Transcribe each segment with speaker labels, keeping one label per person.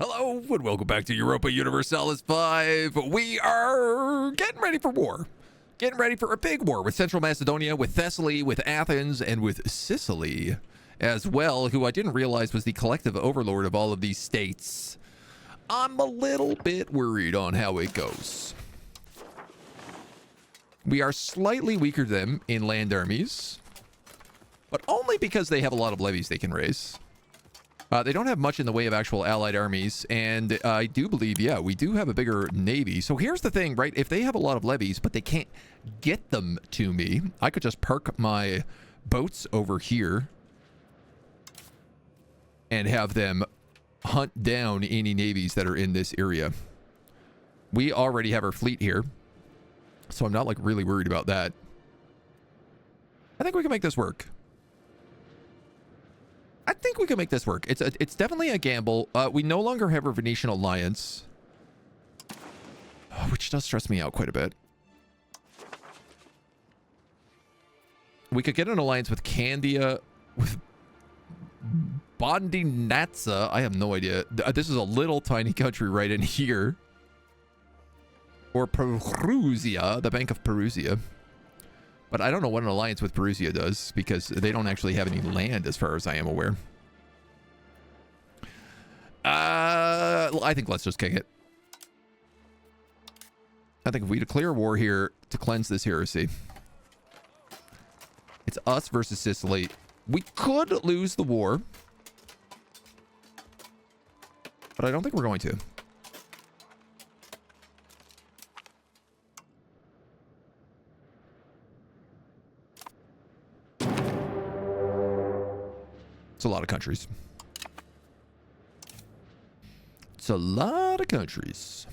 Speaker 1: Hello, and welcome back to Europa Universalis V. We are getting ready for war. Getting ready for a big war with Central Macedonia, with Thessaly, with Athens, and with Sicily as well, who I didn't realize was the collective overlord of all of these states. I'm a little bit worried on how it goes. We are slightly weaker than them in land armies, but only because they have a lot of levies they can raise. They don't have much in the way of actual allied armies, and I do believe, yeah, we do have a bigger navy. So here's the thing, right? If they have a lot of levies, but they can't get them to me, I could just park my boats over here and have them hunt down any navies that are in this area. We already have our fleet here, so I'm not like really worried about that. I think we can make this work. I think we can make this work. It's definitely a gamble. We no longer have our Venetian alliance, which does stress me out quite a bit. We could get an alliance with Candia, with Bondinatsa. I have no idea. This is a little tiny country right in here. Or Perusia, the Bank of Perusia. But I don't know what an alliance with Perusia does, because they don't actually have any land as far as I am aware. I think let's just kick it. I think if we declare war here to cleanse this heresy, it's us versus Sicily. We could lose the war, but I don't think we're going to. It's a lot of countries. It's a lot of countries.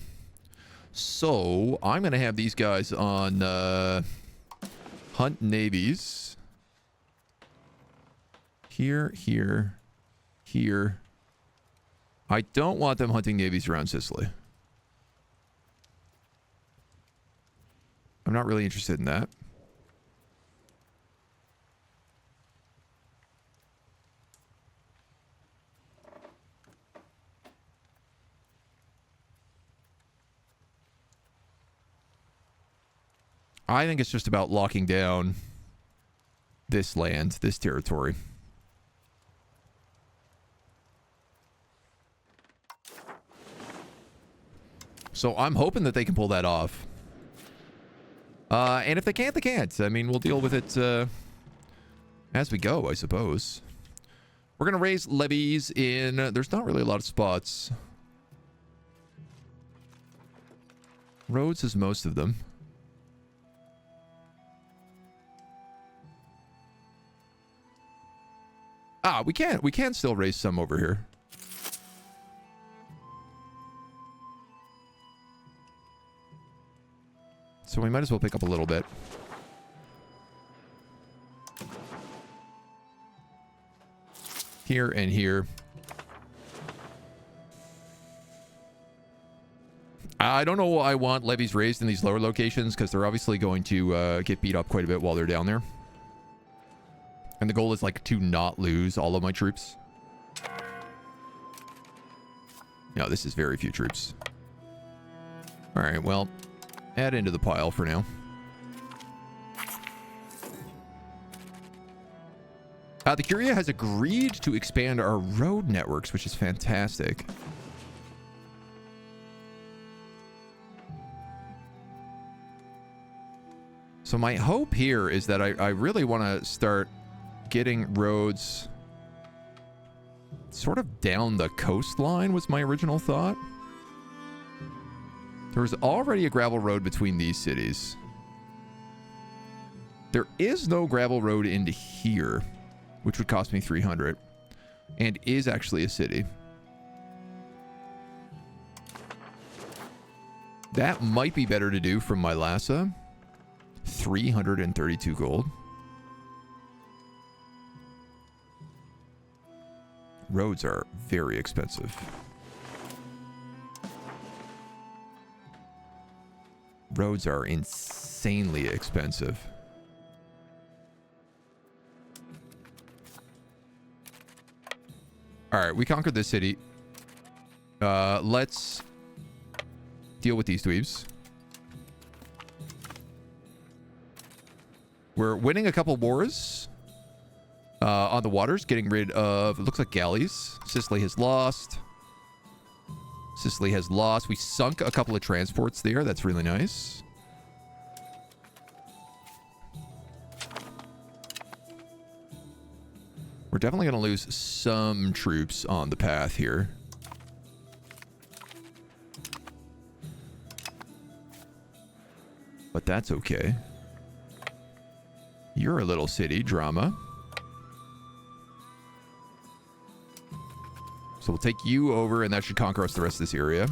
Speaker 1: So I'm going to have these guys on hunt navies. Here, here, here. I don't want them hunting navies around Sicily. I'm not really interested in that. I think it's just about locking down this land, this territory. So I'm hoping that they can pull that off. And if they can't, they can't. I mean, we'll deal with it as we go, I suppose. We're going to raise levies in... there's not really a lot of spots. Rhodes is most of them. Ah, we can still raise some over here. So we might as well pick up a little bit. Here and here. I don't know why I want levies raised in these lower locations, because they're obviously going to get beat up quite a bit while they're down there. And the goal is like to not lose all of my troops. No, this is very few troops. All right, well, add into the pile for now. The Curia has agreed to expand our road networks, which is fantastic. So my hope here is that I really want to start getting roads sort of down the coastline was my original thought. There was already a gravel road between these cities. There is no gravel road into here, which would cost me 300 and is actually a city. That might be better to do from Mylasa. 332 gold. Roads are very expensive. Roads are insanely expensive. All right, we conquered this city. Let's deal with these dweebs. We're winning a couple wars on the waters, getting rid of, it looks like galleys. Sicily has lost. Sicily has lost. We sunk a couple of transports there. That's really nice. We're definitely going to lose some troops on the path here. But that's okay. You're a little city drama. So we'll take you over, and that should conquer us the rest of this area.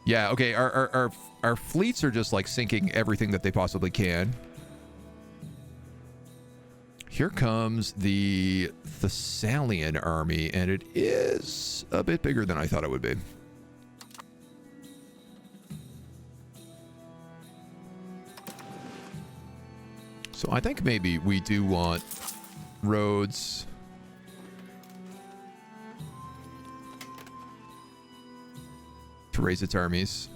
Speaker 1: Yeah, okay. Our fleets are just like sinking everything that they possibly can. Here comes the Thessalian army, and it is a bit bigger than I thought it would be. So I think maybe we do want Rhodes to raise its armies.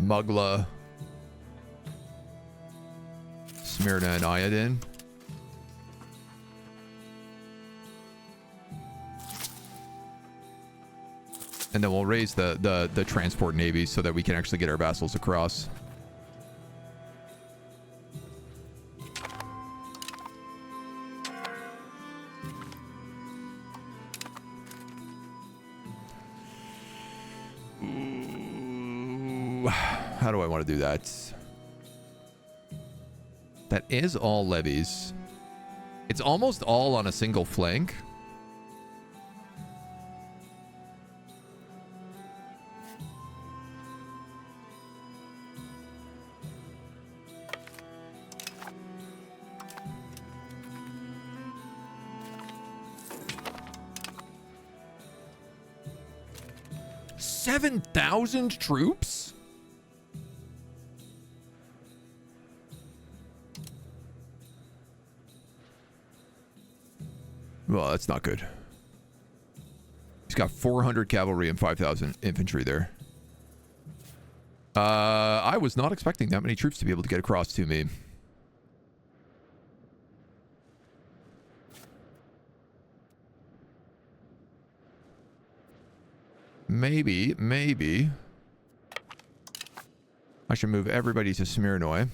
Speaker 1: Mugla, Smyrna, and Iodine. And then we'll raise the transport navies so that we can actually get our vassals across. Ooh, how do I want to do that? That is all levies. It's almost all on a single flank. $7,000 troops? Well, that's not good. He's got 400 cavalry and 5,000 infantry there. I was not expecting that many troops to be able to get across to me. Maybe. I should move everybody to Smyrna.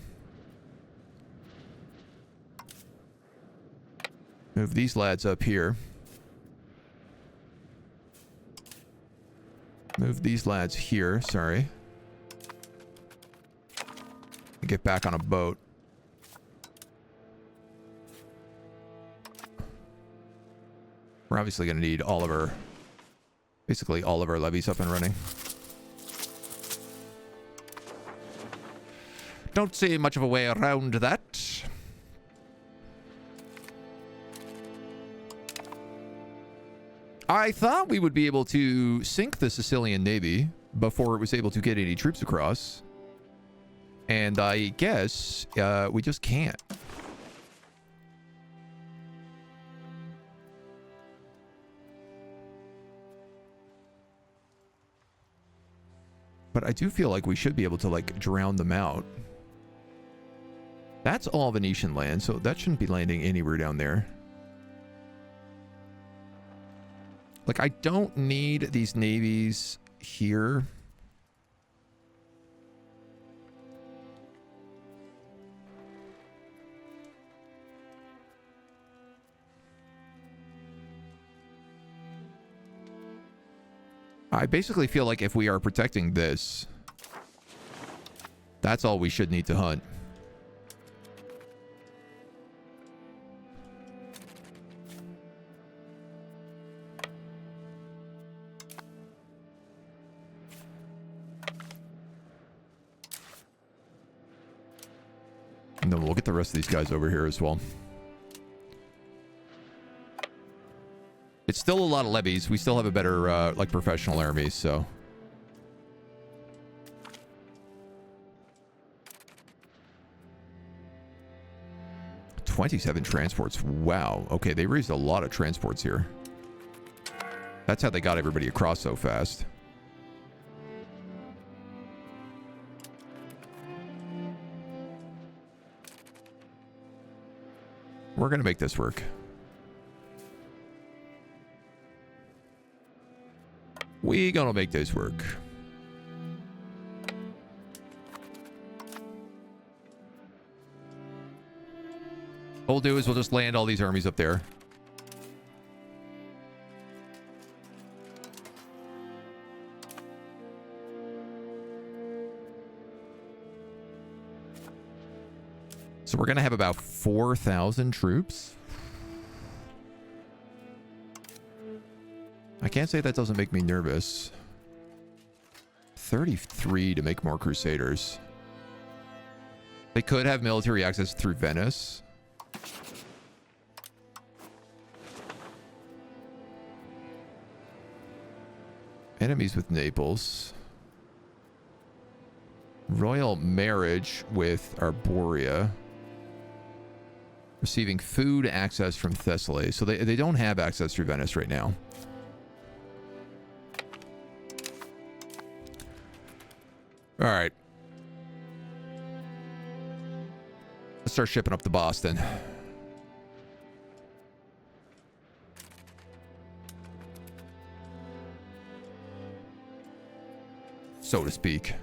Speaker 1: Move these lads up here. Move these lads here, sorry. Get back on a boat. We're obviously going to need all of our... basically all of our levies up and running. Don't see much of a way around that. I thought we would be able to sink the Sicilian navy before it was able to get any troops across. And I guess we just can't. But I do feel like we should be able to, like, drown them out. That's all Venetian land, so that shouldn't be landing anywhere down there. Like, I don't need these navies here. I basically feel like if we are protecting this, that's all we should need to hunt. And then we'll get the rest of these guys over here as well. It's still a lot of levies. We still have a better, like, professional army, so... 27 transports. Wow. Okay, they raised a lot of transports here. That's how they got everybody across so fast. We're going to make this work. We gonna make this work. What we'll do is we'll just land all these armies up there. So we're gonna have about 4,000 troops. I can't say that doesn't make me nervous. 33 to make more Crusaders. They could have military access through Venice. Enemies with Naples. Royal marriage with Arborea. Receiving food access from Thessaly. So they don't have access through Venice right now. All right. Let's start shipping up to Boston. So to speak.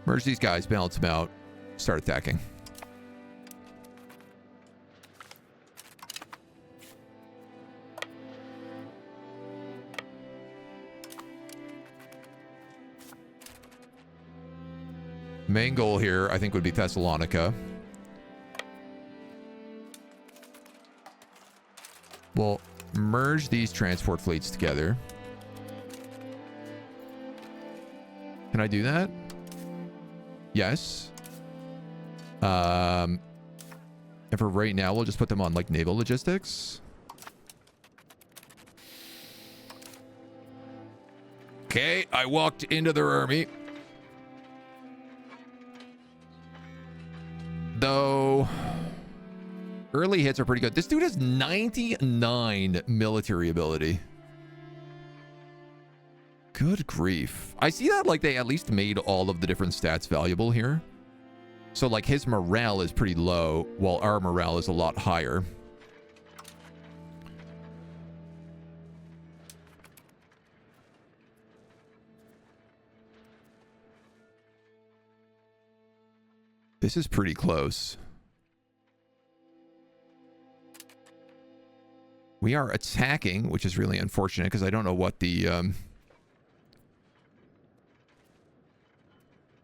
Speaker 1: Merge these guys, balance them out, start attacking. Main goal here, I think, would be Thessalonica. We'll merge these transport fleets together. Can I do that? Yes. And for right now, we'll just put them on, like, naval logistics. Okay, I walked into their army. Though early hits are pretty good. This dude has 99 military ability. Good grief. I see that like they at least made all of the different stats valuable here. So like his morale is pretty low while our morale is a lot higher. This is pretty close. We are attacking, which is really unfortunate because I don't know what the...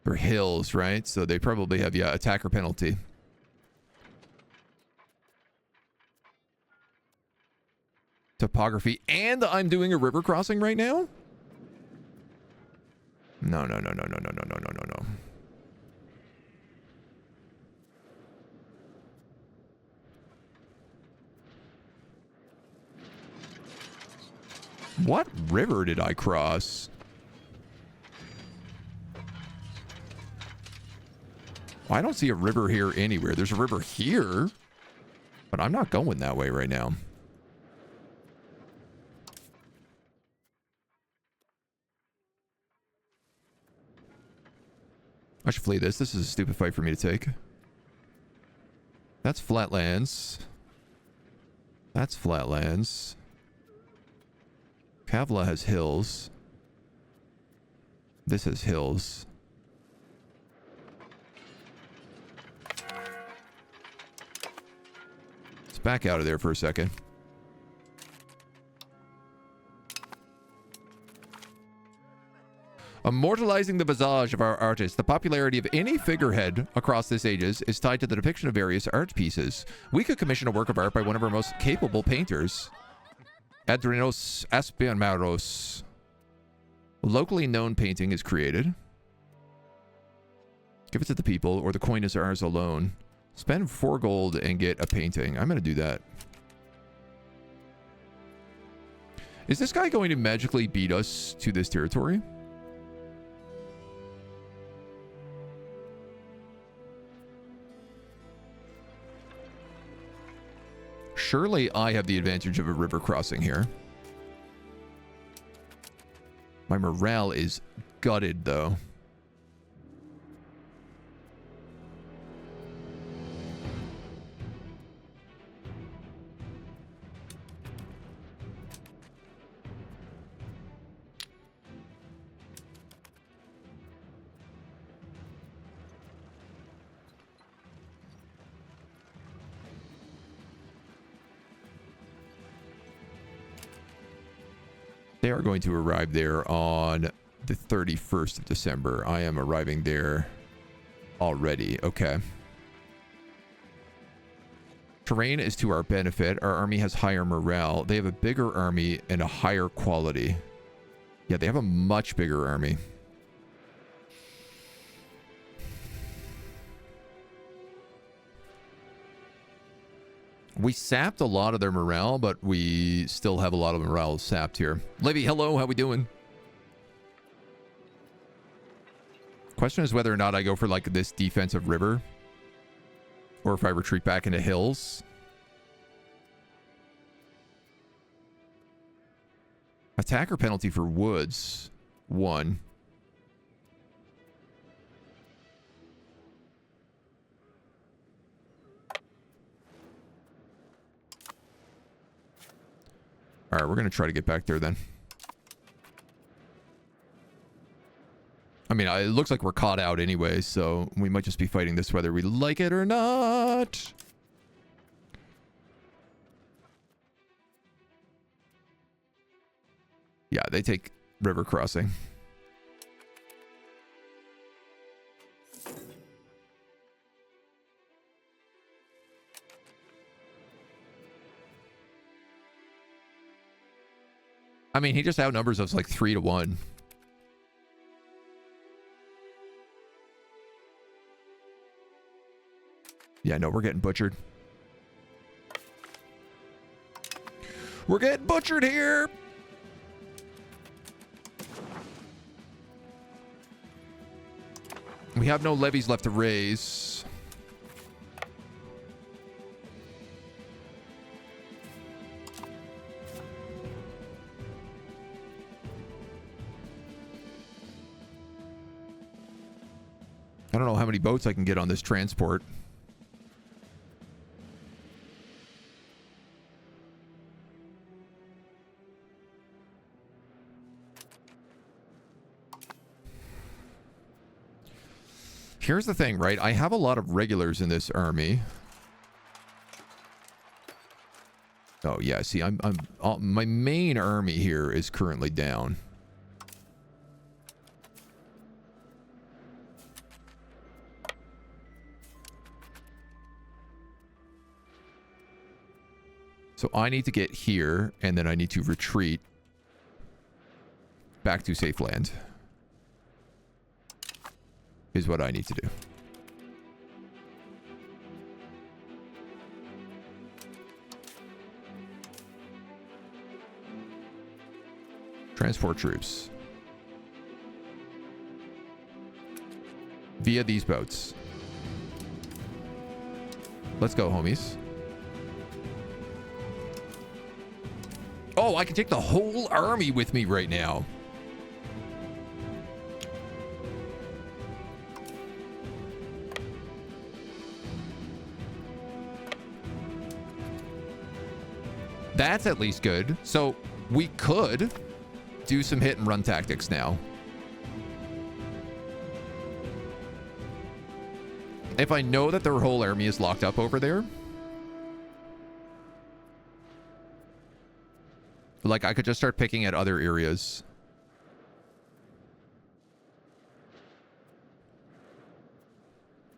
Speaker 1: for hills, right? So they probably have, yeah, attacker penalty. Topography. And I'm doing a river crossing right now? No. What river did I cross? I don't see a river here anywhere. There's a river here, but I'm not going that way right now. I should flee this. This is a stupid fight for me to take. That's flatlands. That's flatlands. Kavla has hills. This has hills. Let's back out of there for a second. Immortalizing the visage of our artists. The popularity of any figurehead across this ages is tied to the depiction of various art pieces. We could commission a work of art by one of our most capable painters. Adrianos Aspianmaros. Locally known painting is created. Give it to the people, or the coin is ours alone. Spend 4 gold and get a painting. I'm going to do that. Is this guy going to magically beat us to this territory? Surely I have the advantage of a river crossing here. My morale is gutted, though. They are going to arrive there on the 31st of December. I am arriving there already. Okay. Terrain is to our benefit. Our army has higher morale. They have a bigger army and a higher quality. Yeah, they have a much bigger army. We sapped a lot of their morale, but we still have a lot of morale sapped here. Livy, hello, how we doing? Question is whether or not I go for like this defensive river, or if I retreat back into hills. Attacker penalty for woods, 1. All right, we're going to try to get back there then. I mean, it looks like we're caught out anyway, so we might just be fighting this whether we like it or not. Yeah, they take river crossing. I mean, he just outnumbers us like 3-1. Yeah, no, we're getting butchered. We're getting butchered here. We have no levies left to raise. I don't know how many boats I can get on this transport. Here's the thing, right? I have a lot of regulars in this army. Oh yeah, see, my main army here is currently down. So I need to get here, and then I need to retreat back to safe land. Is what I need to do. Transport troops. Via these boats. Let's go, homies. Oh, I can take the whole army with me right now. That's at least good. So we could do some hit and run tactics now. If I know that their whole army is locked up over there, like I could just start picking at other areas.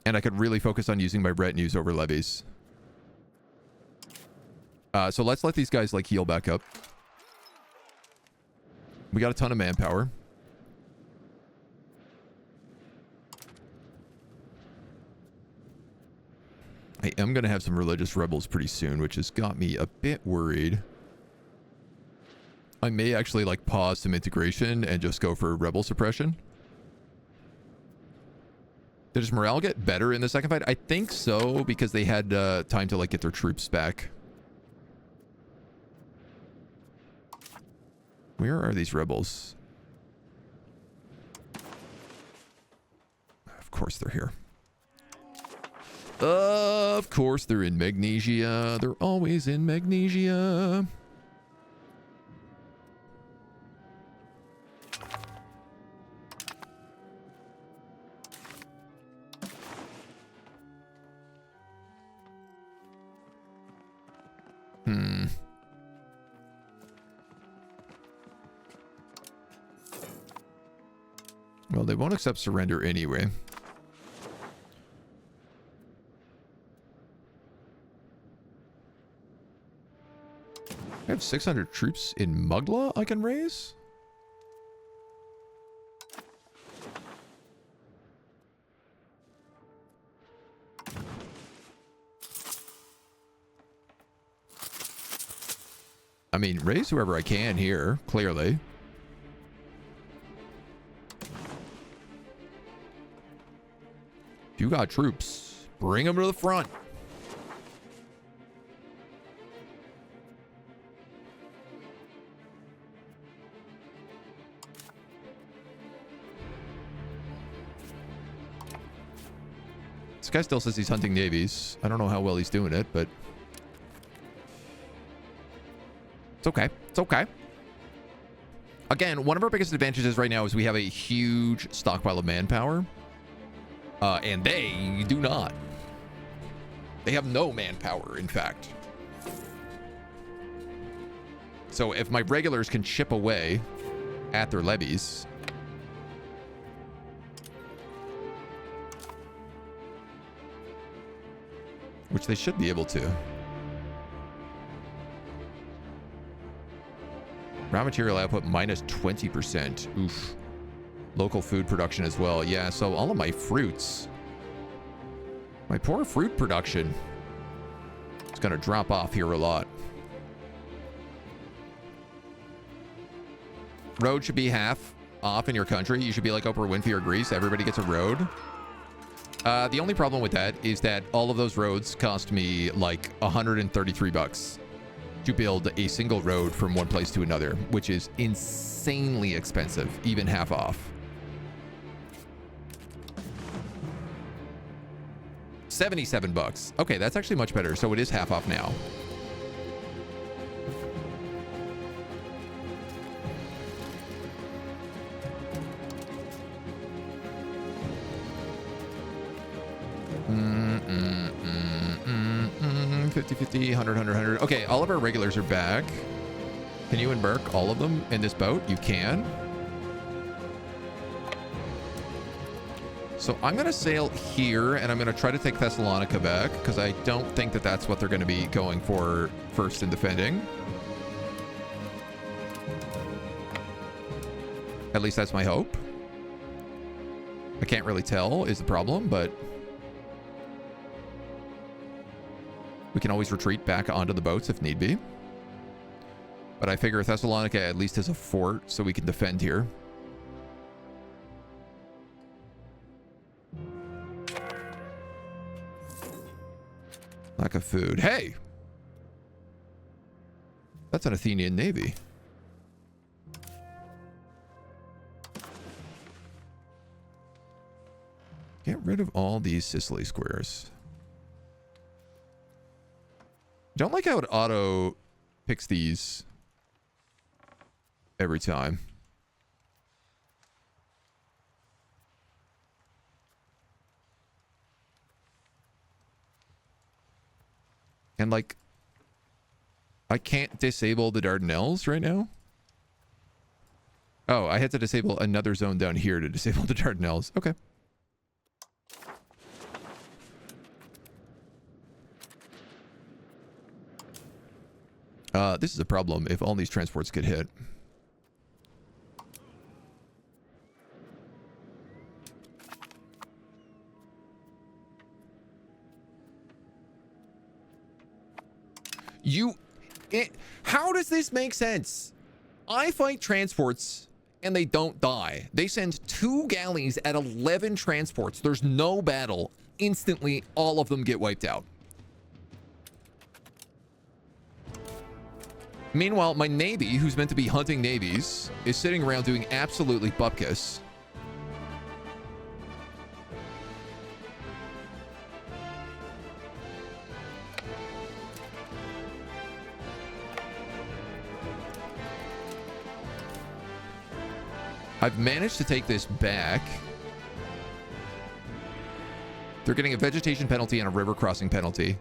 Speaker 1: And I could really focus on using my retinues over levies. So let's let these guys like heal back up. We got a ton of manpower. I am going to have some religious rebels pretty soon, which has got me a bit worried. I may actually like pause some integration and just go for rebel suppression. Did his morale get better in the second fight? I think so, because they had time to like get their troops back. Where are these rebels? Of course they're here. Of course they're in Magnesia. They're always in Magnesia. Well, they won't accept surrender anyway. I have 600 troops in Mugla I can raise? I mean, raise whoever I can here, clearly. If you got troops, bring them to the front. This guy still says he's hunting navies. I don't know how well he's doing it, but it's okay. It's okay. Again, one of our biggest advantages right now is we have a huge stockpile of manpower. And they do not. They have no manpower, in fact. So if my regulars can chip away at their levies, which they should be able to. Raw material output minus 20%. Oof. Local food production as well. Yeah, so all of my fruits. My poor fruit production is going to drop off here a lot. Road should be half off in your country. You should be like Oprah Winfrey or Greece. Everybody gets a road. The only problem with that is that all of those roads cost me like 133 bucks to build a single road from one place to another, which is insanely expensive, even half off. 77 bucks. Okay, that's actually much better. So it is half off now. Mm-mm. 50-50, 100. Okay, all of our regulars are back. Can you embark all of them in this boat? You can. So I'm going to sail here, and I'm going to try to take Thessalonica back, because I don't think that that's what they're going to be going for first in defending. At least that's my hope. I can't really tell is the problem, but we can always retreat back onto the boats if need be. But I figure Thessalonica at least has a fort, so we can defend here. Lack of food. Hey! That's an Athenian navy. Get rid of all these Sicily squares. Don't like how it auto picks these every time. And like, I can't disable the Dardanelles right now. Oh, I had to disable another zone down here to disable the Dardanelles. Okay. This is a problem if all these transports get hit. How does this make sense? I fight transports and they don't die. They send 2 galleys at 11 transports. There's no battle. Instantly, all of them get wiped out. Meanwhile, my navy, who's meant to be hunting navies, is sitting around doing absolutely bupkis. I've managed to take this back. They're getting a vegetation penalty and a river crossing penalty.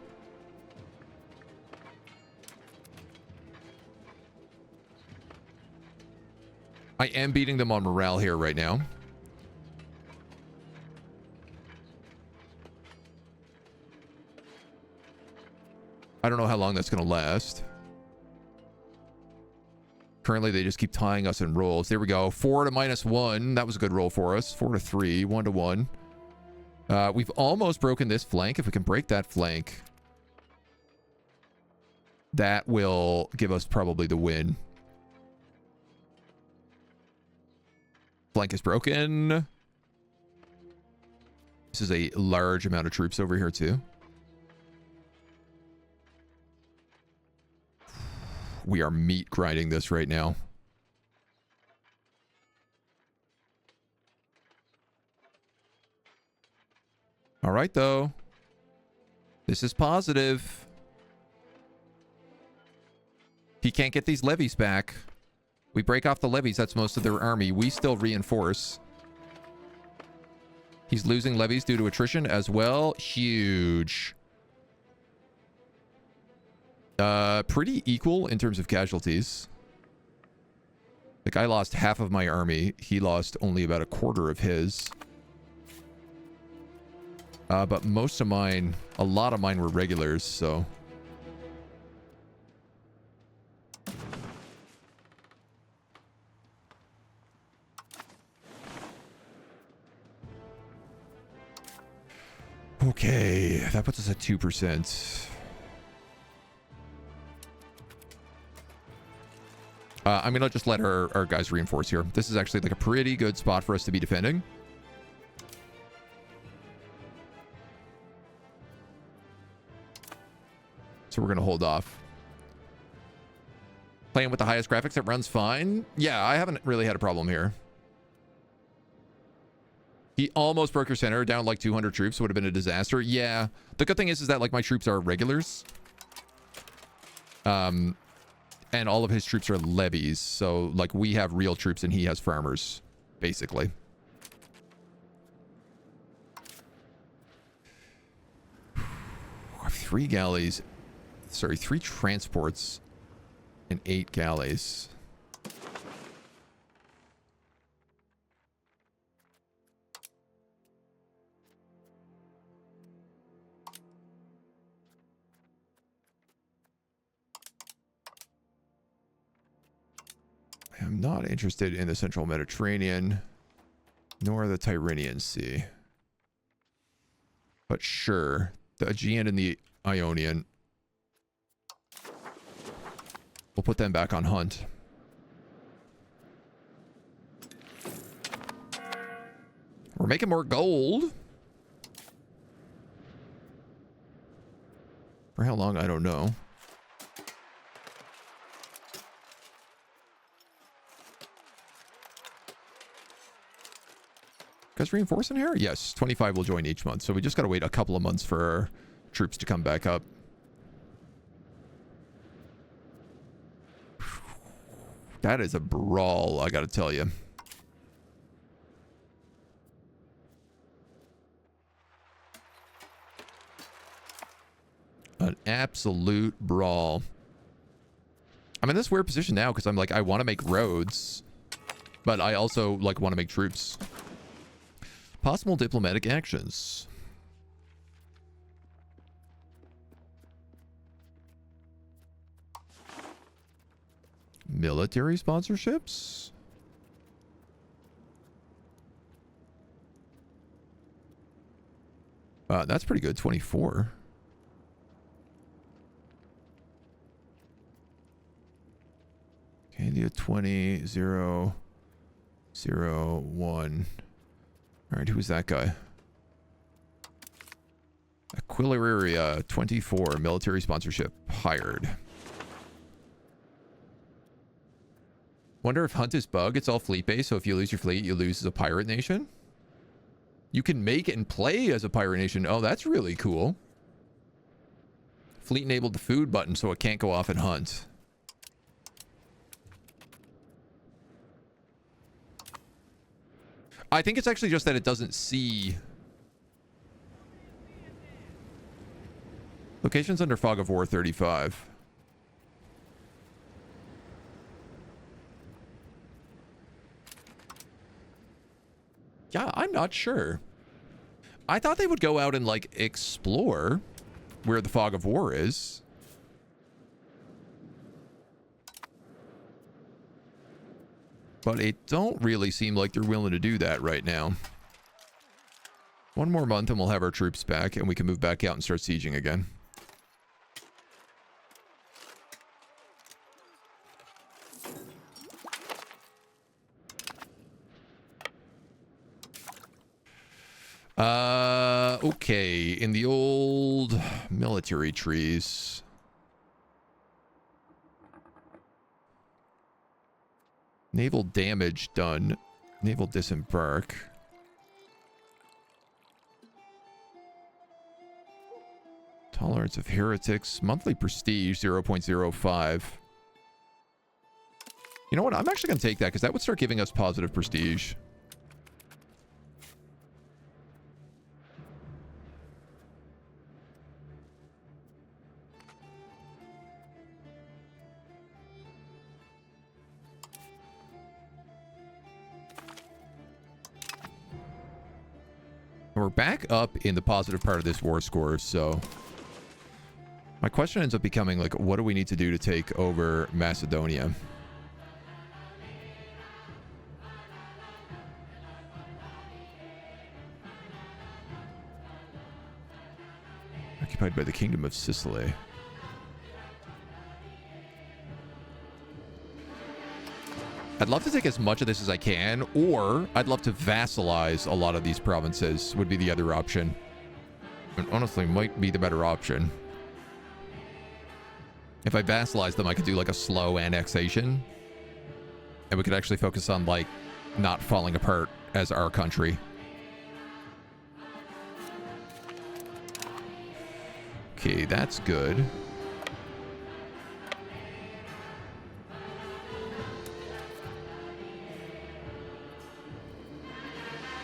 Speaker 1: I am beating them on morale here right now. I don't know how long that's going to last. Currently, they just keep tying us in rolls. There we go. 4 to -1. That was a good roll for us. 4 to 3. 1 to 1. We've almost broken this flank. If we can break that flank, that will give us probably the win. Flank is broken. This is a large amount of troops over here, too. We are meat grinding this right now. All right, though. This is positive. He can't get these levies back. We break off the levies. That's most of their army. We still reinforce. He's losing levies due to attrition as well. Huge. Pretty equal in terms of casualties. Like, I lost half of my army. He lost only about a quarter of his. But most of mine, a lot of mine were regulars, so... Okay, that puts us at 2%. I'm going to just let our guys reinforce here. This is actually like a pretty good spot for us to be defending. So we're going to hold off. Playing with the highest graphics, it runs fine. Yeah, I haven't really had a problem here. He almost broke your center, down like 200 troops. Would have been a disaster. Yeah. The good thing is that like my troops are regulars. And all of his troops are levies. So like we have real troops and he has farmers, basically. Three galleys. Sorry, 3 transports and 8 galleys. I'm not interested in the Central Mediterranean, nor the Tyrrhenian Sea. But sure, the Aegean and the Ionian. We'll put them back on hunt. We're making more gold. For how long, I don't know. Guys reinforcing here? Yes, 25 will join each month. So we just got to wait a couple of months for our troops to come back up. That is a brawl, I got to tell you. An absolute brawl. I'm in this weird position now because I'm like, I want to make roads, but I also like want to make troops. Possible diplomatic actions. Military sponsorships? That's pretty good. 24. India 20, 0, 0, 1. All right, who's that guy? Aquilarea 24, military sponsorship hired. Wonder if hunt is bug. It's all fleet based, so if you lose your fleet, you lose as a pirate nation. You can make and play as a pirate nation. Oh, that's really cool. Fleet enabled the food button so it can't go off and hunt. I think it's actually just that it doesn't see... Locations under Fog of War 35. Yeah, I'm not sure. I thought they would go out and, like, explore where the Fog of War is. But it don't really seem like they're willing to do that right now. One more month and we'll have our troops back and we can move back out and start sieging again. Okay, in the old military trees. Naval damage done. Naval disembark. Tolerance of heretics. Monthly prestige 0.05. You know what? I'm actually going to take that because that would start giving us positive prestige. We're back up in the positive part of this war score, so... My question ends up becoming, like, what do we need to do to take over Macedonia? Occupied by the Kingdom of Sicily. I'd love to take as much of this as I can, or I'd love to vassalize a lot of these provinces, would be the other option. And honestly, might be the better option. If I vassalize them, I could do like a slow annexation. And we could actually focus on, like, not falling apart as our country. Okay, that's good.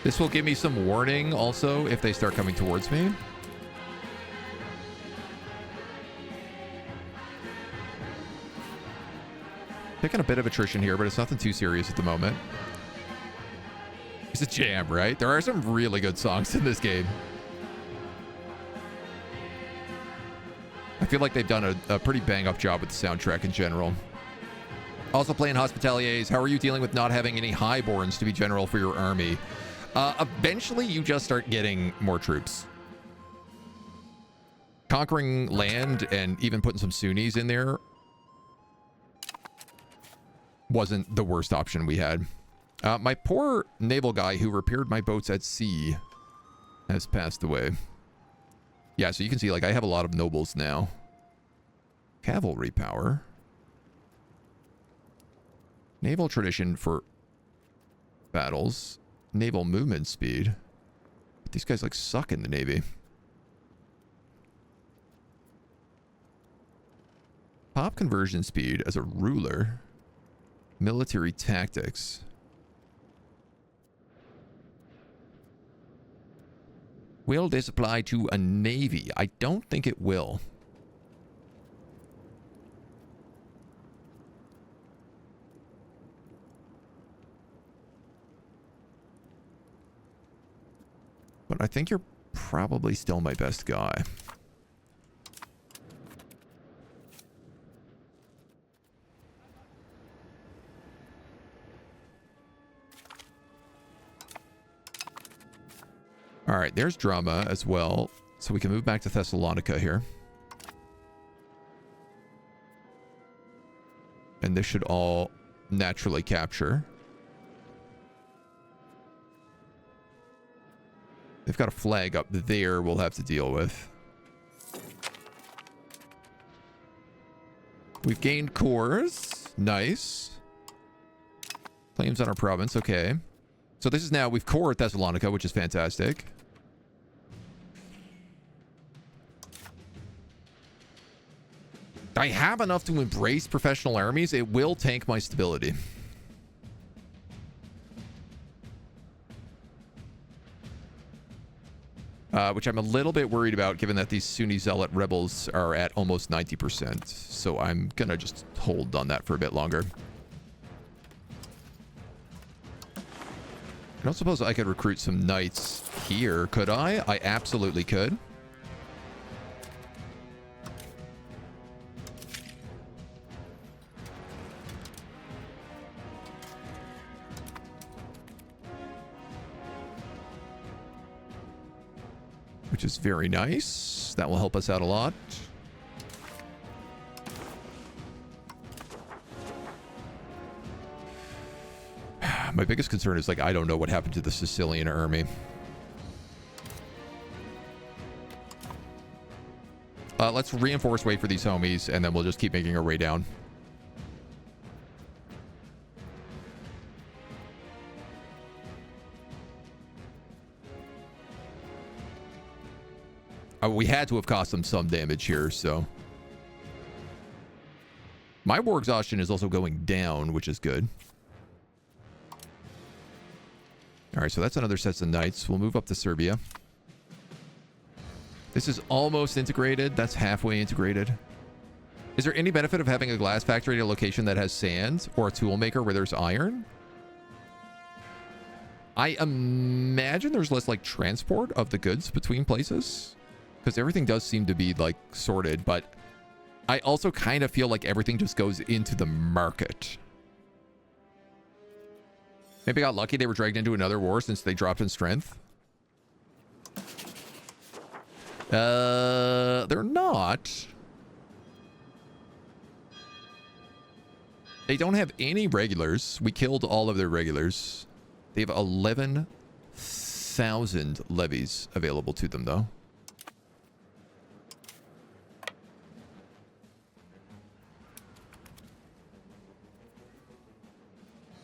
Speaker 1: This will give me some warning also if they start coming towards me. Picking a bit of attrition here, but it's nothing too serious at the moment. It's a jam, right? There are some really good songs in this game. I feel like they've done a pretty bang-up job with the soundtrack in general. Also playing Hospitaliers. How are you dealing with not having any highborns to be general for your army? Eventually, you just start getting more troops. Conquering land and even putting some Sunnis in there wasn't the worst option we had. My poor naval guy who repaired my boats at sea has passed away. Yeah, so you can see, like, I have a lot of nobles now. Cavalry power. Naval tradition for battles. Naval movement speed. But these guys, like, suck in the Navy. Pop conversion speed as a ruler. Military tactics. Will this apply to a navy? I don't think it will. But I think you're probably still my best guy. All right, there's drama as well. So we can move back to Thessalonica here. And this should all naturally capture. They've got a flag up there we'll have to deal with. We've gained cores. Nice. Claims on our province. Okay. So this is now, we've core Thessalonica, which is fantastic. I have enough to embrace professional armies. It will tank my stability. Which I'm a little bit worried about, given that these Sunni Zealot rebels are at almost 90%. So I'm going to just hold on that for a bit longer. I don't suppose I could recruit some knights here, could I? I absolutely could. Which is very nice. That will help us out a lot. My biggest concern is, like, I don't know what happened to the Sicilian army. Let's reinforce wait for these homies, and then we'll just keep making our way down. We had to have cost them some damage here, so. My war exhaustion is also going down, which is good. All right, so that's another set of knights. We'll move up to Serbia. This is almost integrated. That's halfway integrated. Is there any benefit of having a glass factory at a location that has sand, or a tool maker where there's iron? I imagine there's less, like, transport of the goods between places. Because everything does seem to be, like, sorted, but I also kind of feel like everything just goes into the market. Maybe I got lucky they were dragged into another war since they dropped in strength. They're not. They don't have any regulars. We killed all of their regulars. They have 11,000 levies available to them, though.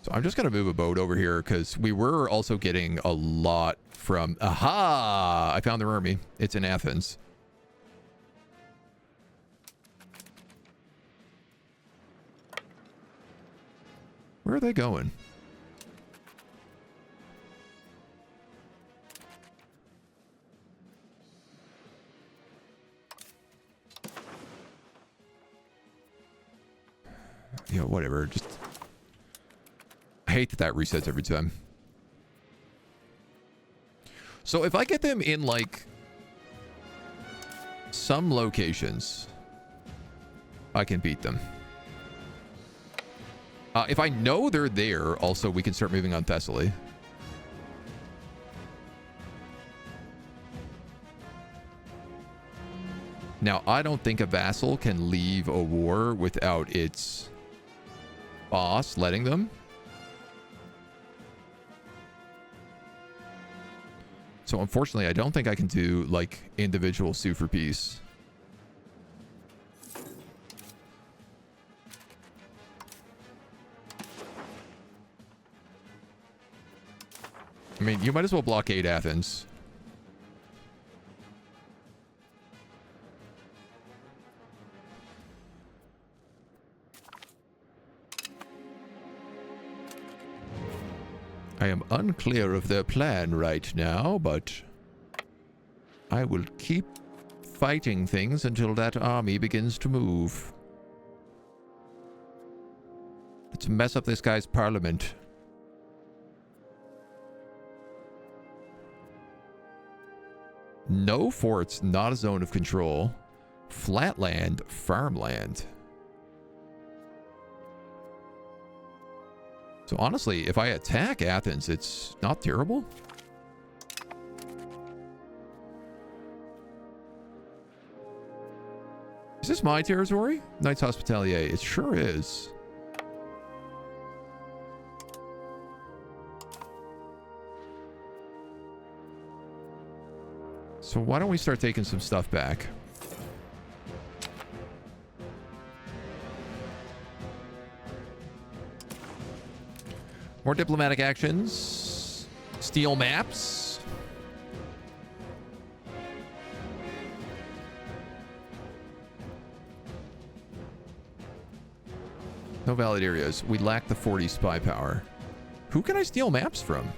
Speaker 1: So I'm just going to move a boat over here because we were also getting a lot from... Aha! I found their army. It's in Athens. Where are they going? Yeah, whatever. Just... I hate that that resets every time. So if I get them in, like, some locations, I can beat them. If I know they're there, also, we can start moving on Thessaly. Now, I don't think a vassal can leave a war without its boss letting them. So unfortunately, I don't think I can do, like, individual sue for peace. I mean, you might as well blockade Athens. I am unclear of their plan right now, but I will keep fighting things until that army begins to move. Let's mess up this guy's parliament. No forts, not a zone of control. Flatland, farmland. So honestly, if I attack Athens, it's not terrible. Is this my territory? Knights Hospitalier. It sure is. So why don't we start taking some stuff back? More diplomatic actions. Steal maps. No valid areas. We lack the 40 spy power. Who can I steal maps from?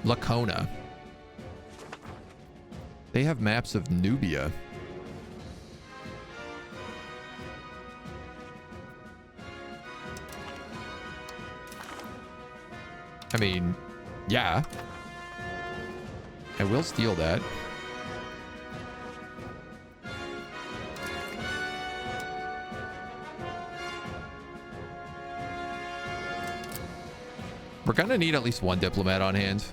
Speaker 1: Lacona. They have maps of Nubia. I mean, yeah. I will steal that. We're gonna need at least one diplomat on hand.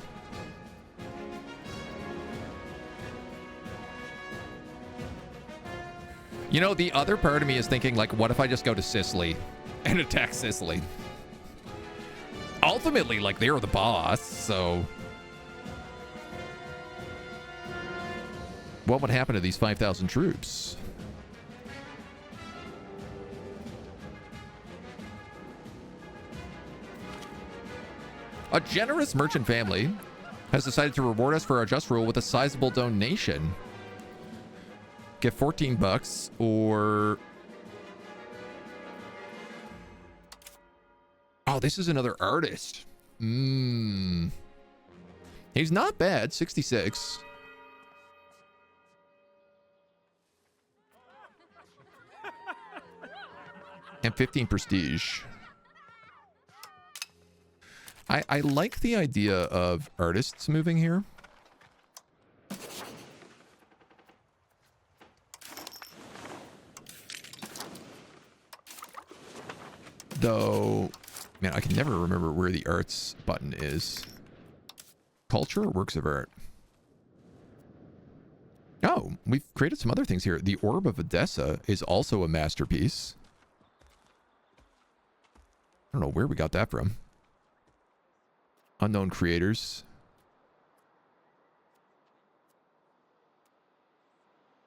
Speaker 1: You know, the other part of me is thinking, like, what if I just go to Sicily and attack Sicily? Ultimately, like, they're the boss, so... what would happen to these 5,000 troops? A generous merchant family has decided to reward us for our just rule with a sizable donation. Get 14 bucks or... oh, this is another artist. He's not bad. 66. And 15 prestige. I like the idea of artists moving here. Though, man, I can never remember where the arts button is. Culture or works of art? Oh, we've created some other things here. The Orb of Odessa is also a masterpiece. I don't know where we got that from. Unknown creators.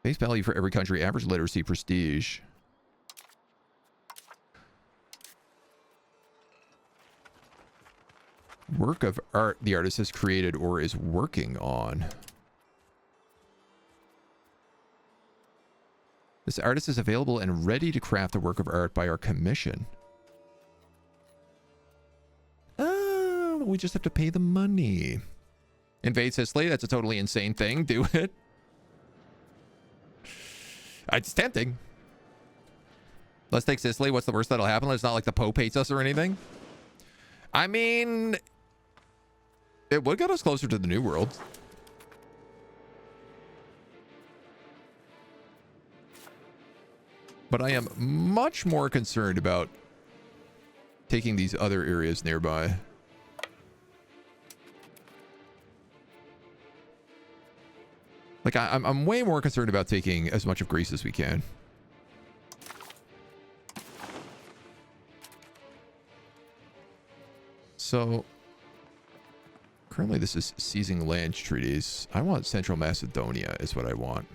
Speaker 1: Base value for every country. Average literacy prestige. Work of art the artist has created or is working on. This artist is available and ready to craft a work of art by our commission. Oh, we just have to pay the money. Invade Sicily? That's a totally insane thing. Do it. It's tempting. Let's take Sicily. What's the worst that'll happen? It's not like the Pope hates us or anything. I mean, it would get us closer to the New World. But I am much more concerned about taking these other areas nearby. Like, I'm way more concerned about taking as much of Greece as we can. So, currently this is seizing land treaties. I want Central Macedonia is what I want.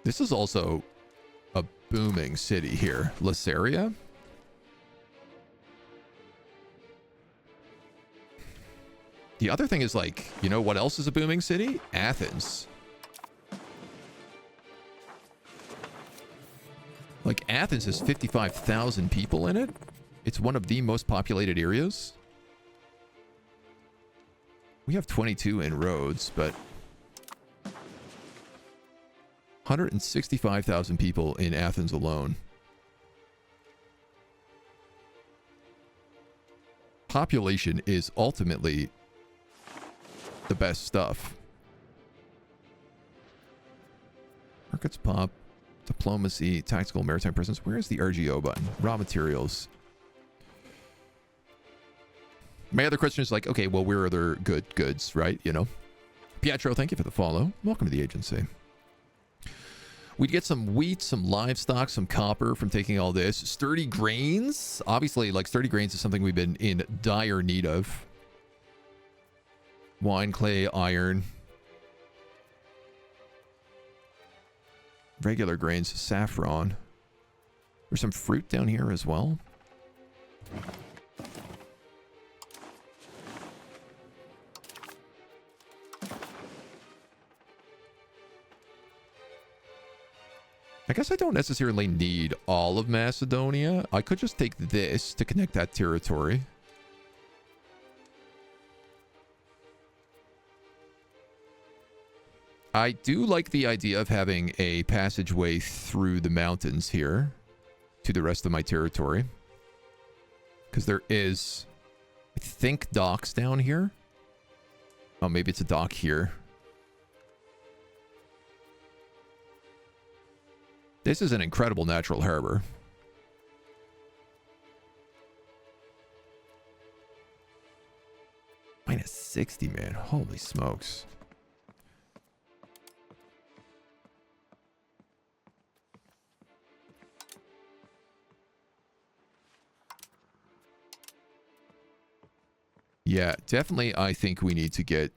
Speaker 1: This is also a booming city here. Lysaria? The other thing is, like, you know what else is a booming city? Athens. Like, Athens has 55,000 people in it. It's one of the most populated areas. We have 22 in Rhodes, but 165,000 people in Athens alone. Population is ultimately the best stuff. Markets pop. Diplomacy, tactical maritime presence. Where is the RGO button? Raw materials. My other question is like, okay, well, where are their good goods, right? You know? Pietro, thank you for the follow. Welcome to the agency. We'd get some wheat, some livestock, some copper from taking all this. Sturdy grains. Obviously, like, sturdy grains is something we've been in dire need of. Wine, clay, iron. Regular grains, saffron. There's some fruit down here as well. I guess I don't necessarily need all of Macedonia. I could just take this to connect that territory. I do like the idea of having a passageway through the mountains here to the rest of my territory. Because there is, I think, docks down here. Oh, maybe it's a dock here. This is an incredible natural harbor. Minus 60, man. Holy smokes. Yeah, definitely I think we need to get...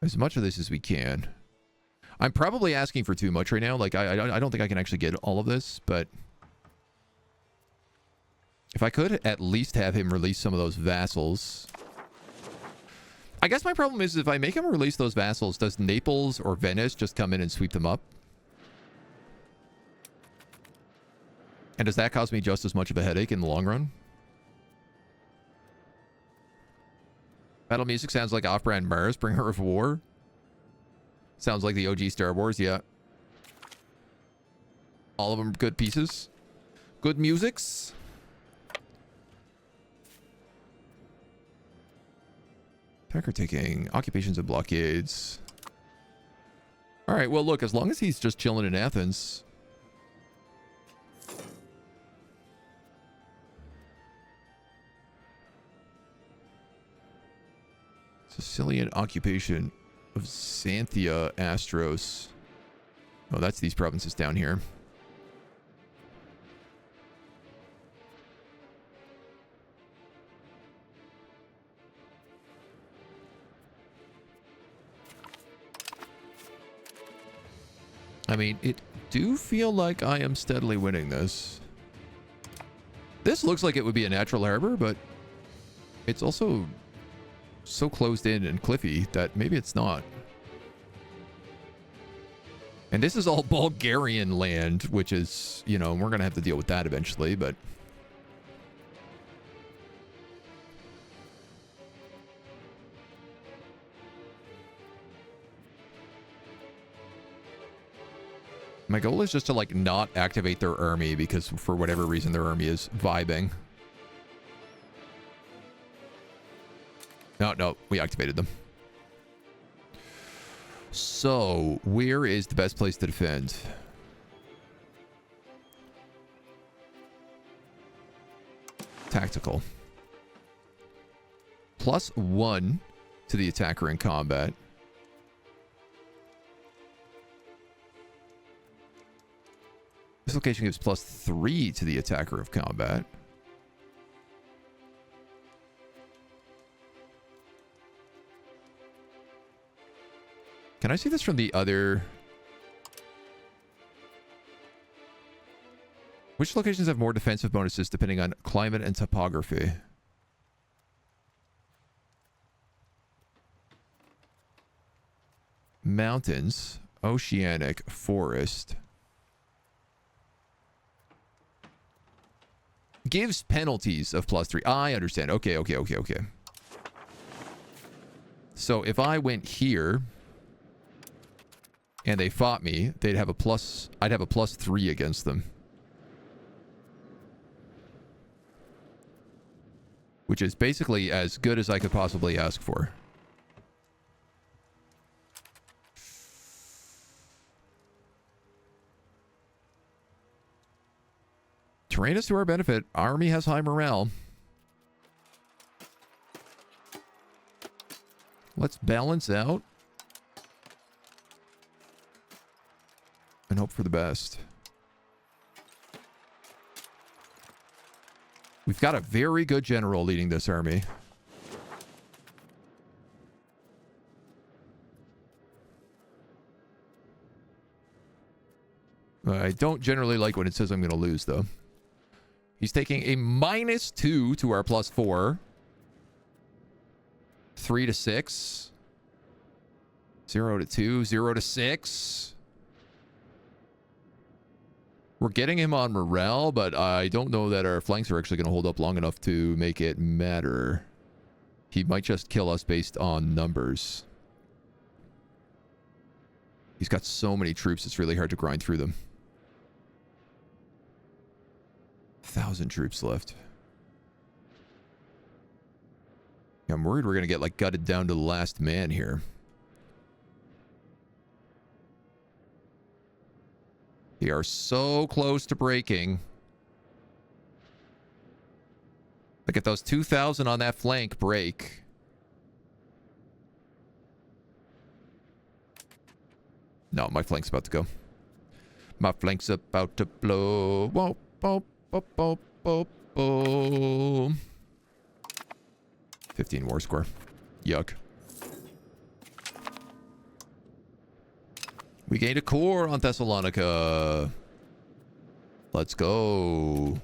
Speaker 1: as much of this as we can. I'm probably asking for too much right now. Like, I don't think I can actually get all of this, but... if I could at least have him release some of those vassals... I guess my problem is if I make him release those vassals, does Naples or Venice just come in and sweep them up? And does that cause me just as much of a headache in the long run? Battle music sounds like off-brand Mars, Bringer of War. Sounds like the OG Star Wars, yeah. All of them good pieces. Good musics. Attacker taking occupations and blockades. Alright, well look, as long as he's just chilling in Athens... Sicilian occupation of Xanthia Astros. Oh, that's these provinces down here. I mean, it do feel like I am steadily winning this. This looks like it would be a natural harbor, but it's also so closed in and cliffy that maybe it's not. And this is all Bulgarian land, which is, you know, we're going to have to deal with that eventually, but... my goal is just to, like, not activate their army because for whatever reason their army is vibing. No, we activated them. So, where is the best place to defend? Tactical. +1 to the attacker in combat. This location gives +3 to the attacker of combat. Can I see this from the other? Which locations have more defensive bonuses depending on climate and topography? Mountains, oceanic, forest. Gives penalties of +3. I understand. Okay. So if I went here and they fought me, they'd have a plus... I'd have a +3 against them. Which is basically as good as I could possibly ask for. Terrain is to our benefit. Army has high morale. Let's balance out. And hope for the best. We've got a very good general leading this army. I don't generally like when it says I'm going to lose, though. He's taking a -2 to our +4. 3 to 6. 0 to 2. 0 to 6. We're getting him on morale, but I don't know that our flanks are actually going to hold up long enough to make it matter. He might just kill us based on numbers. He's got so many troops, it's really hard to grind through them. 1,000 troops left. Yeah, I'm worried we're going to get, like, gutted down to the last man here. They are so close to breaking. Like, if those 2,000 on that flank break... No, my flank's about to go. My flank's about to blow. Whoa, whoa, whoa, whoa, whoa, whoa. 15 war score. Yuck. We gained a core on Thessalonica. Let's go.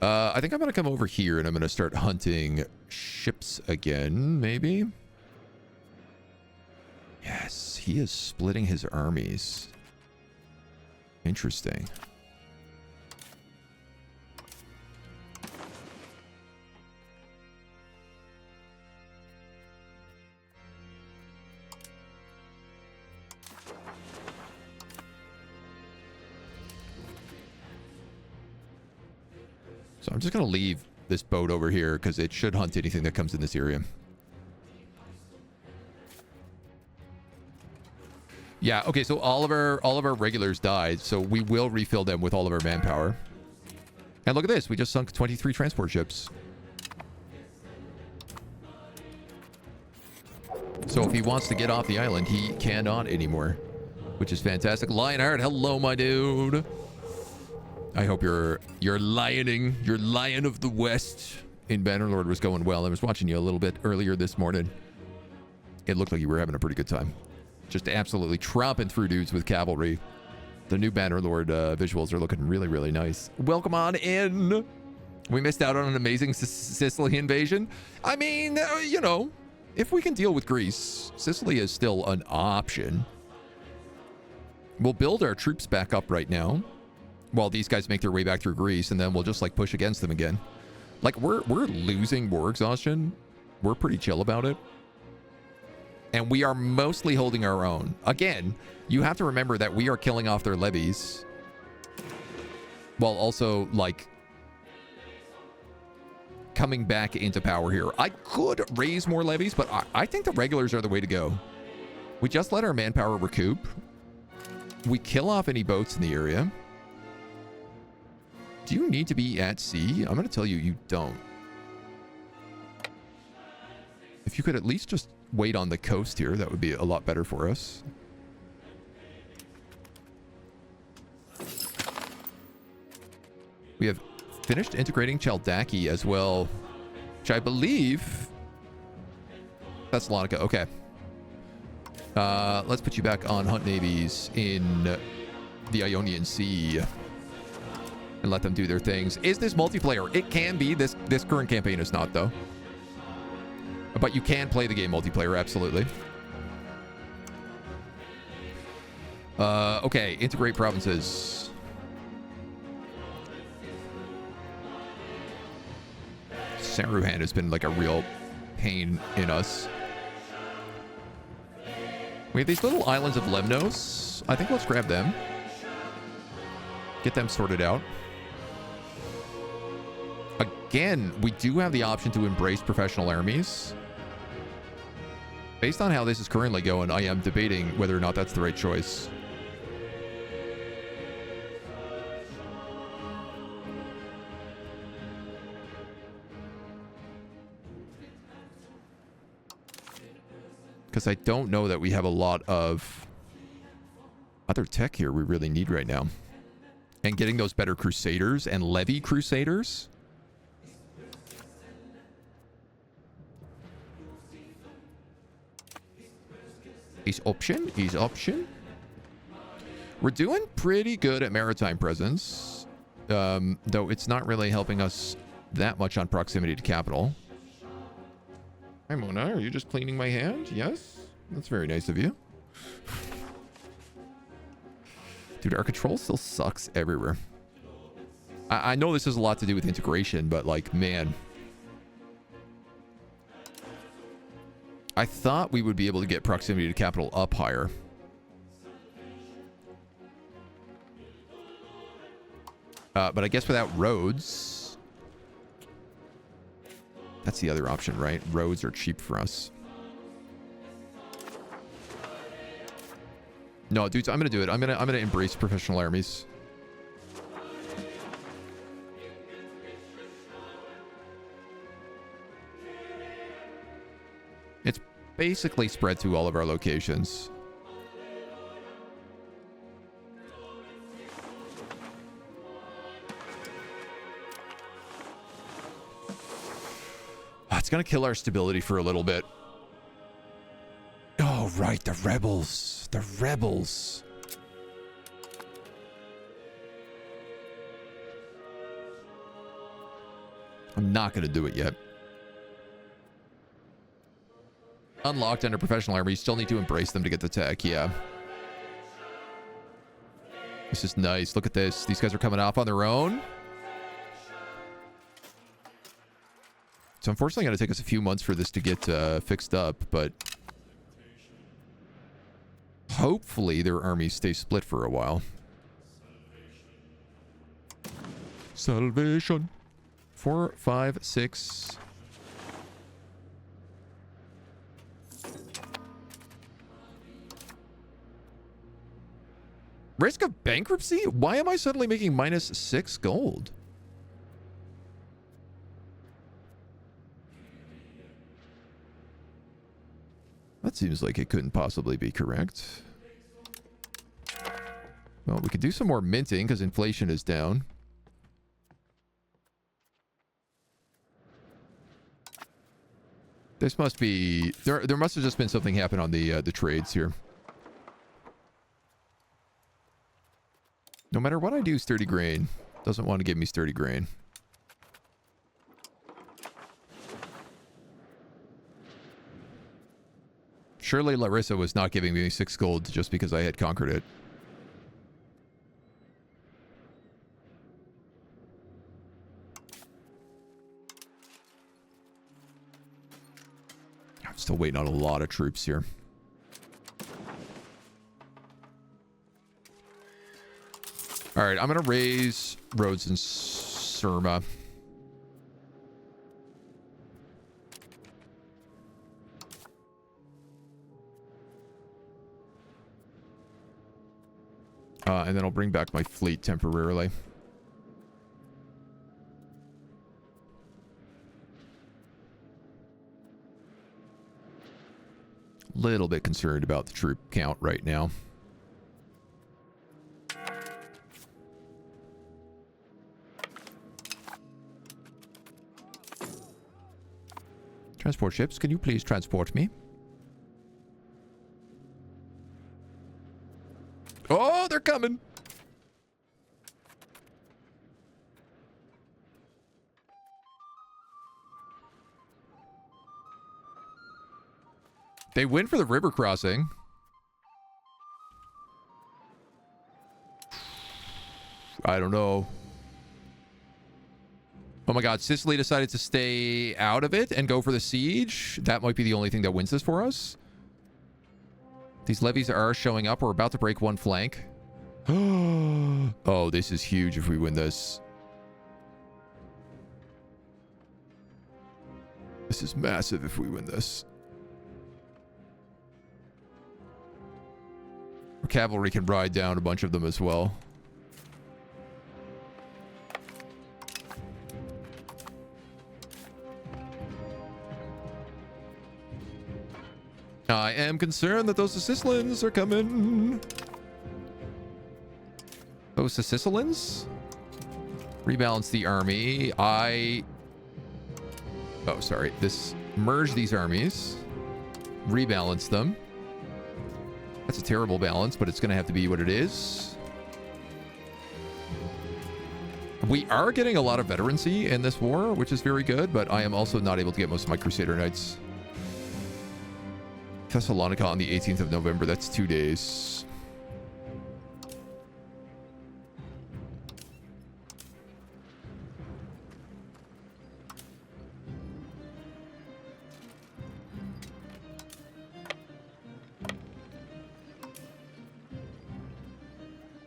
Speaker 1: I think I'm going to come over here and I'm going to start hunting ships again, maybe. Yes, he is splitting his armies. Interesting. So I'm just going to leave this boat over here because it should hunt anything that comes in this area. Yeah, okay, so all of our regulars died, so we will refill them with all of our manpower. And look at this, we just sunk 23 transport ships. So if he wants to get off the island, he cannot anymore, which is fantastic. Lionheart, hello, my dude. I hope your lioning, your Lion of the West in Bannerlord was going well. I was watching you a little bit earlier this morning. It looked like you were having a pretty good time. Just absolutely tromping through dudes with cavalry. The new Bannerlord visuals are looking really, really nice. Welcome on in. We missed out on an amazing Sicily invasion. I mean, you know, if we can deal with Greece, Sicily is still an option. We'll build our troops back up right now while these guys make their way back through Greece, and then we'll just like push against them again. Like we're losing war exhaustion. We're pretty chill about it. And we are mostly holding our own. Again, you have to remember that we are killing off their levies while also like coming back into power here. I could raise more levies, but I think the regulars are the way to go. We just let our manpower recoup. We kill off any boats in the area. Do you need to be at sea? I'm going to tell you, you don't. If you could at least just wait on the coast here, that would be a lot better for us. We have finished integrating Chaldaki as well, which I believe... Thessalonica, okay. Let's put you back on hunt navies in the Ionian Sea and let them do their things. Is this multiplayer? It can be. This current campaign is not, though. But you can play the game multiplayer, absolutely. Okay, integrate provinces. Saruhan has been like a real pain in us. We have these little islands of Lemnos. I think let's grab them. Get them sorted out. Again, we do have the option to embrace professional armies. Based on how this is currently going, I am debating whether or not that's the right choice. Because I don't know that we have a lot of other tech here we really need right now. And getting those better Crusaders and Levy Crusaders. Is option. We're doing pretty good at maritime presence, though it's not really helping us that much on proximity to capital. Hi, Mona. Are you just cleaning my hand? Yes? That's very nice of you. Dude, our control still sucks everywhere. I know this has a lot to do with integration, but, like, man. I thought we would be able to get proximity to capital up higher. But I guess without roads... That's the other option, right? Roads are cheap for us. No, dudes, I'm gonna do it. I'm gonna embrace professional armies. It's basically spread to all of our locations. It's gonna kill our stability for a little bit. Oh, right, the rebels. The rebels. I'm not gonna do it yet. Unlocked under professional army. You still need to embrace them to get the tech, yeah. This is nice. Look at this. These guys are coming off on their own. So unfortunately, going to take us a few months for this to get fixed up, but hopefully their armies stay split for a while. Salvation. 4, 5, 6. Risk of bankruptcy? Why am I suddenly making -6 gold? That seems like it couldn't possibly be correct. Well, we could do some more minting because inflation is down. This must be... There must have just been something happen on the trades here. No matter what I do, sturdy grain doesn't want to give me sturdy grain. Surely Larissa was not giving me 6 gold just because I had conquered it. I'm still waiting on a lot of troops here. All right, I'm going to raise Rhodes and Surma. And then I'll bring back my fleet temporarily. Little bit concerned about the troop count right now. Transport ships, can you please transport me? Oh, they're coming. They win for the river crossing. I don't know. Oh my god, Sicily decided to stay out of it and go for the siege. That might be the only thing that wins this for us. These levies are showing up. We're about to break one flank. Oh, this is huge if we win this. This is massive if we win this. Our cavalry can ride down a bunch of them as well. I am concerned that those Sicilians are coming. Those Sicilians? Rebalance the army. Oh, sorry. Merge these armies. Rebalance them. That's a terrible balance, but it's going to have to be what it is. We are getting a lot of veterancy in this war, which is very good, but I am also not able to get most of my Crusader Knights. Thessalonica on the 18th of November. That's 2 days.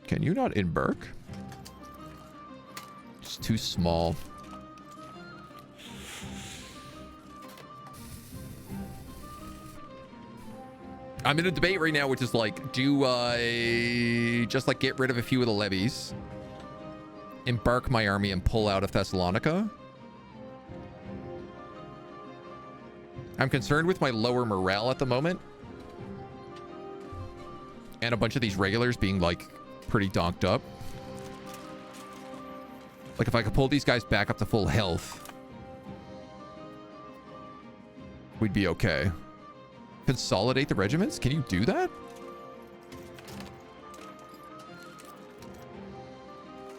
Speaker 1: Can you not embark? It's too small. I'm in a debate right now, which is like, do I just like get rid of a few of the levies, embark my army, and pull out of Thessalonica? I'm concerned with my lower morale at the moment, and a bunch of these regulars being like pretty donked up. Like if I could pull these guys back up to full health, we'd be okay. Consolidate the regiments? Can you do that?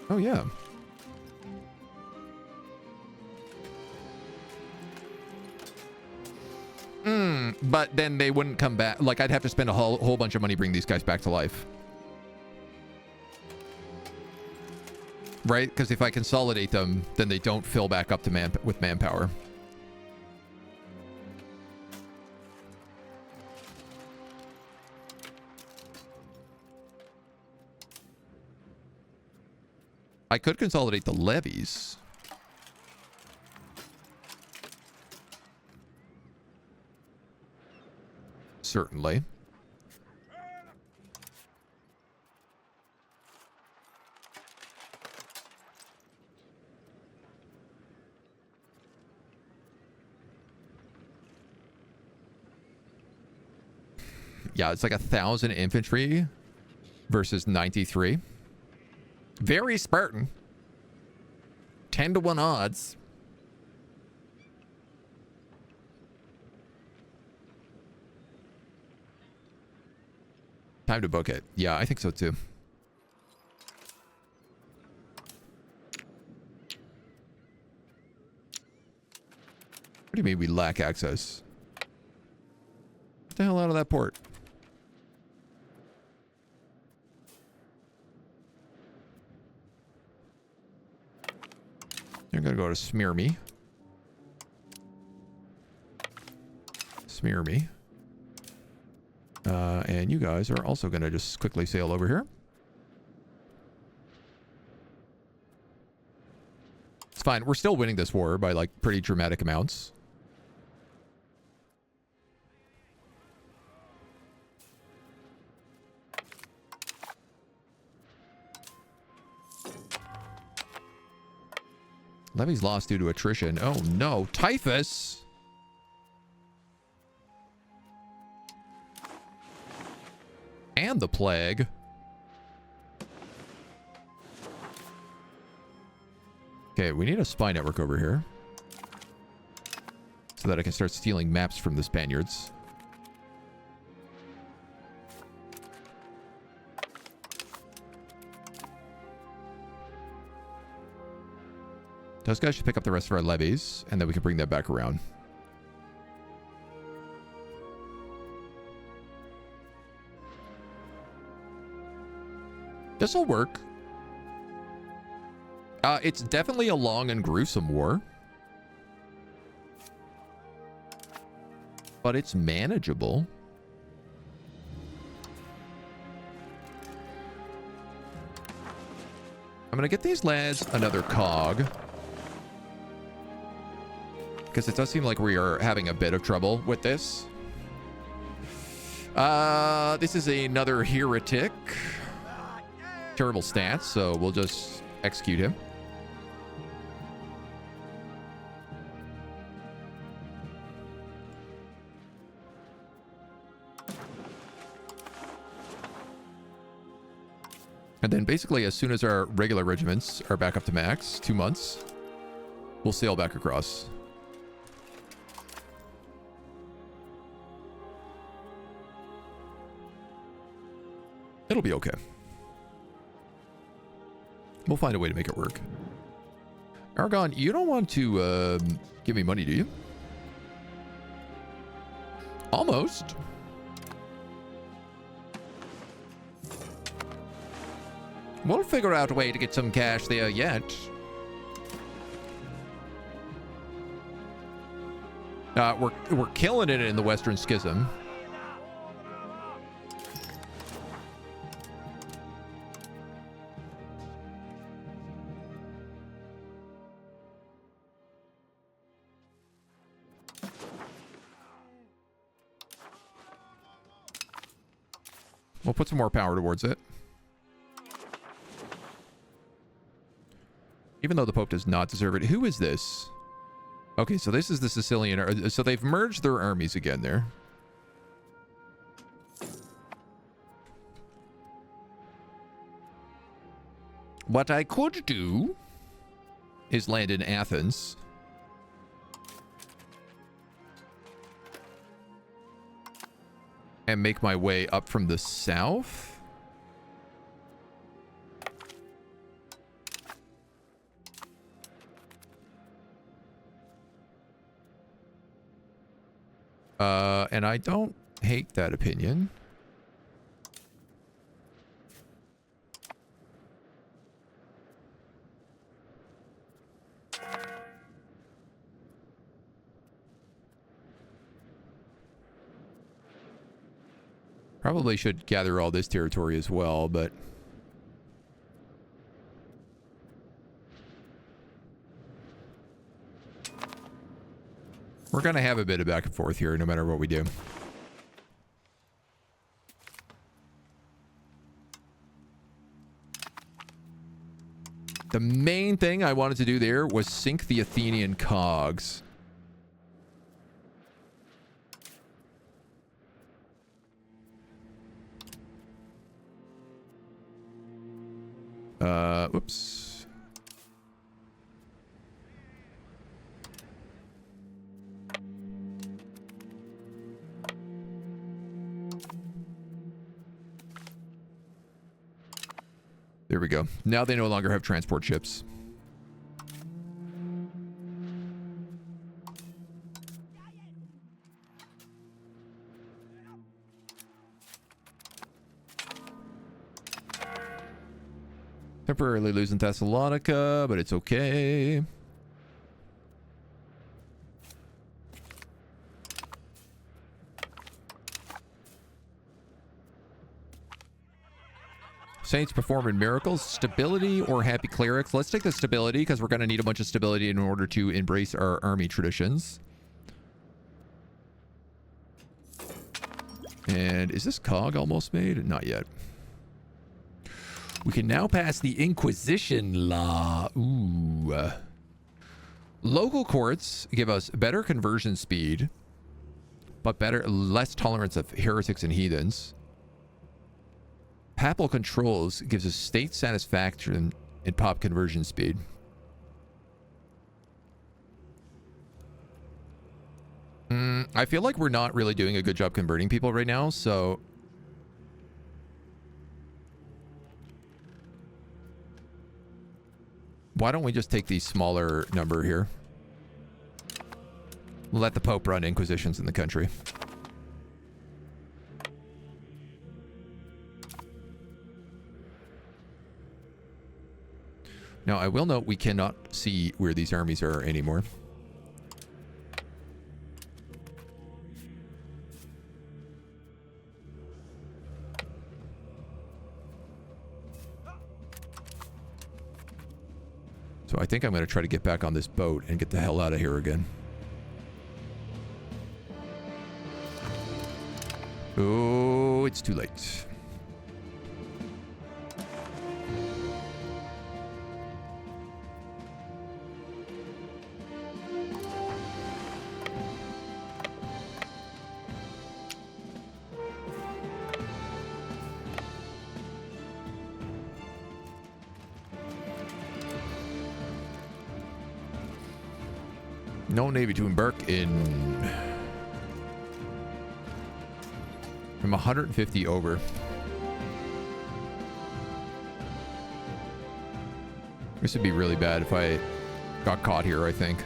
Speaker 1: Oh, yeah. But then they wouldn't come back. Like, I'd have to spend a whole bunch of money bringing these guys back to life. Right? Because if I consolidate them, then they don't fill back up to with manpower. I could consolidate the levies. Certainly. Yeah, it's like 1,000 infantry versus 93. Very Spartan. 10-to-1 odds. Time to book it. Yeah, I think so too. What do you mean we lack access? Get the hell out of that port. You're gonna go to smear me. Smear me. And you guys are also gonna just quickly sail over here. It's fine. We're still winning this war by like pretty dramatic amounts. Levies lost due to attrition. Oh no, typhus! And the plague. Okay, we need a spy network over here. So that I can start stealing maps from the Spaniards. Those guys should pick up the rest of our levies, and then we can bring that back around. This'll work. It's definitely a long and gruesome war. But it's manageable. I'm gonna get these lads another cog. Because it does seem like we are having a bit of trouble with this. This is another heretic. Terrible stats, so we'll just execute him. And then basically as soon as our regular regiments are back up to max, 2 months, we'll sail back across. It'll be okay. We'll find a way to make it work. Aragon, you don't want to give me money, do you? Almost. We'll figure out a way to get some cash there yet. We're killing it in the Western Schism. We'll put some more power towards it. Even though the Pope does not deserve it. Who is this? Okay, so this is the Sicilian. So they've merged their armies again there. What I could do is land in Athens. And make my way up from the south. And I don't hate that opinion. Probably should gather all this territory as well, but... we're going to have a bit of back and forth here, no matter what we do. The main thing I wanted to do there was sink the Athenian cogs. Whoops. There we go. Now they no longer have transport ships. Temporarily losing Thessalonica, but it's okay. Saints performing miracles, stability or happy clerics. Let's take the stability because we're going to need a bunch of stability in order to embrace our army traditions. And is this cog almost made? Not yet. We can now pass the Inquisition law. Ooh. Local courts give us better conversion speed, but less tolerance of heretics and heathens. Papal controls gives us state satisfaction and pop conversion speed. I feel like we're not really doing a good job converting people right now, so... why don't we just take the smaller number here? Let the Pope run inquisitions in the country. Now, I will note we cannot see where these armies are anymore. So I think I'm going to try to get back on this boat and get the hell out of here again. Oh, it's too late. No navy to embark in. I'm 150 over. This would be really bad if I got caught here, I think.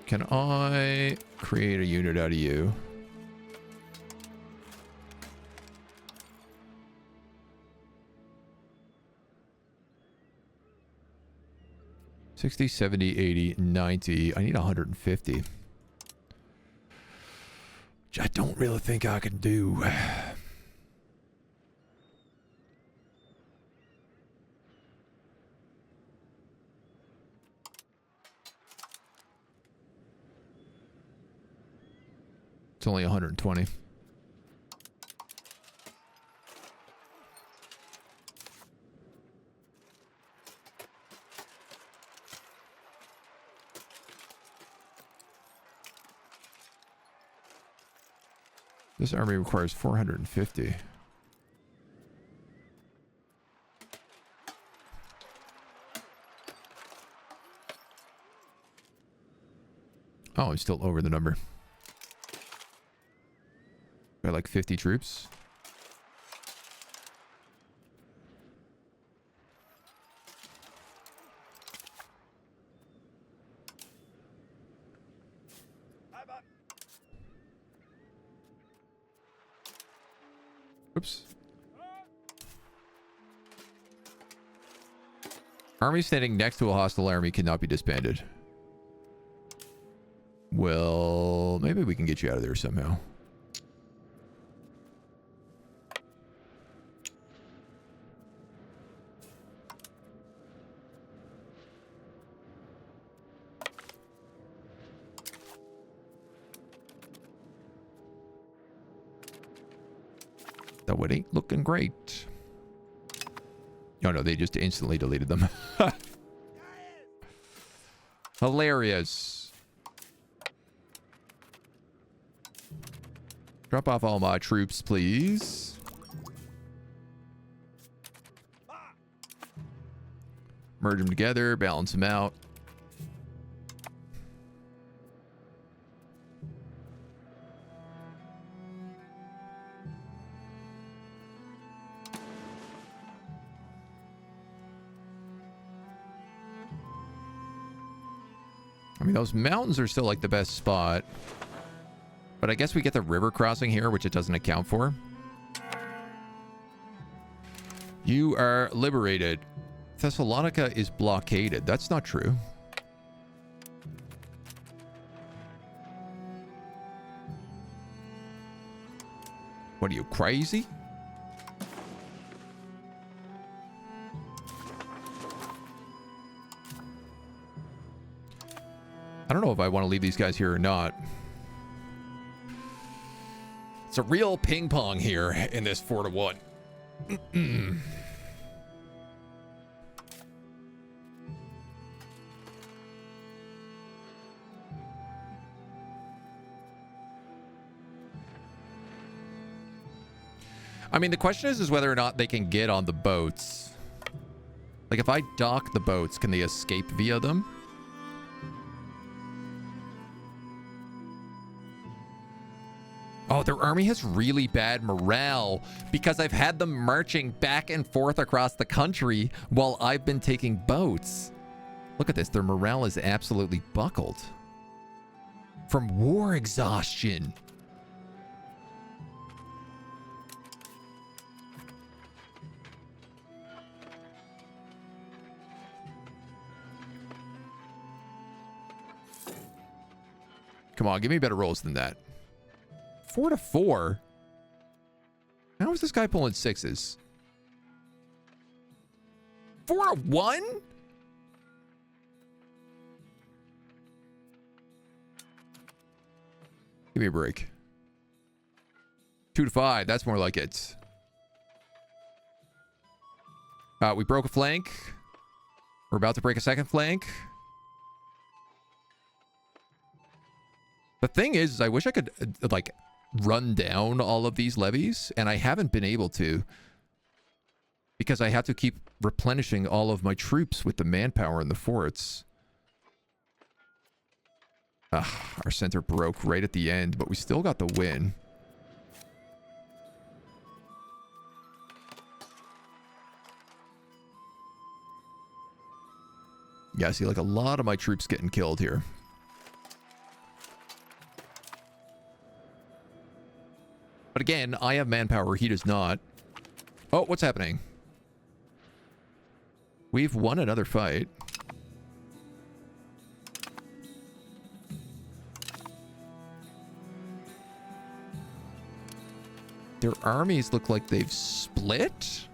Speaker 1: Can I create a unit out of you? $60, $70, $80, $90. I need 150. Which I don't really think I can do. It's only 120. This army requires 450. Oh, I'm still over the number. By like 50 troops. Oops. Army standing next to a hostile army cannot be disbanded. Well, maybe we can get you out of there somehow. That ain't looking great. Oh no, they just instantly deleted them. Hilarious. Drop off all my troops, please. Merge them together, balance them out. I mean, those mountains are still like the best spot. But I guess we get the river crossing here, which it doesn't account for. You are liberated. Thessalonica is blockaded. That's not true. What are you, crazy? I don't know if I want to leave these guys here or not. It's a real ping pong here in this 4-1. I mean, the question is whether or not they can get on the boats. Like, if I dock the boats, can they escape via them? Oh, their army has really bad morale because I've had them marching back and forth across the country while I've been taking boats. Look at this. Their morale is absolutely buckled from war exhaustion. Come on, give me better rolls than that. 4-4? How is this guy pulling sixes? 4-1? Give me a break. 2-5. That's more like it. We broke a flank. We're about to break a second flank. The thing is, I wish I could, like, run down all of these levies, and I haven't been able to. Because I have to keep replenishing all of my troops with the manpower in the forts. Our center broke right at the end, but we still got the win. Yeah, I see like a lot of my troops getting killed here. But again, I have manpower. He does not. Oh, what's happening? We've won another fight. Their armies look like they've split.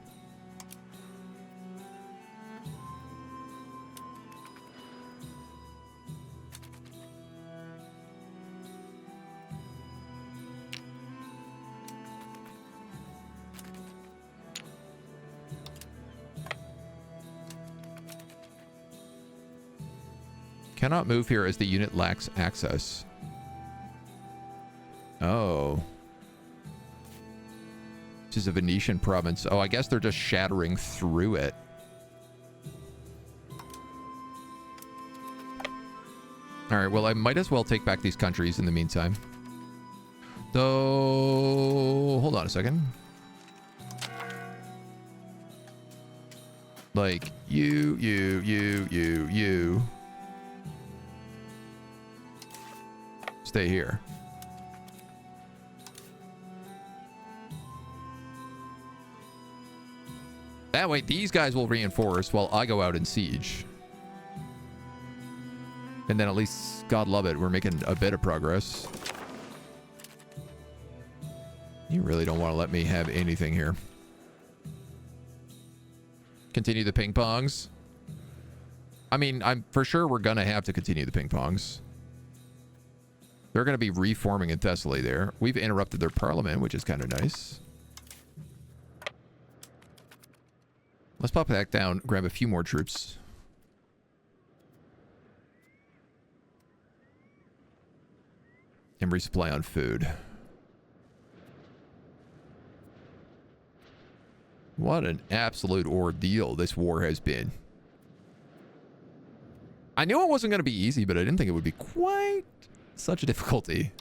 Speaker 1: Cannot move here as the unit lacks access. Oh. This is a Venetian province. Oh, I guess they're just shattering through it. Alright, well, I might as well take back these countries in the meantime. Though... Hold on a second. Like, you. Stay here. That way, these guys will reinforce while I go out and siege. And then at least, God love it, we're making a bit of progress. You really don't want to let me have anything here. Continue the ping pongs. I mean, I'm for sure we're going to have to continue the ping pongs. They're going to be reforming in Thessaly there. We've interrupted their parliament, which is kind of nice. Let's pop back down, grab a few more troops. And resupply on food. What an absolute ordeal this war has been. I knew it wasn't going to be easy, but I didn't think it would be quite such a difficulty.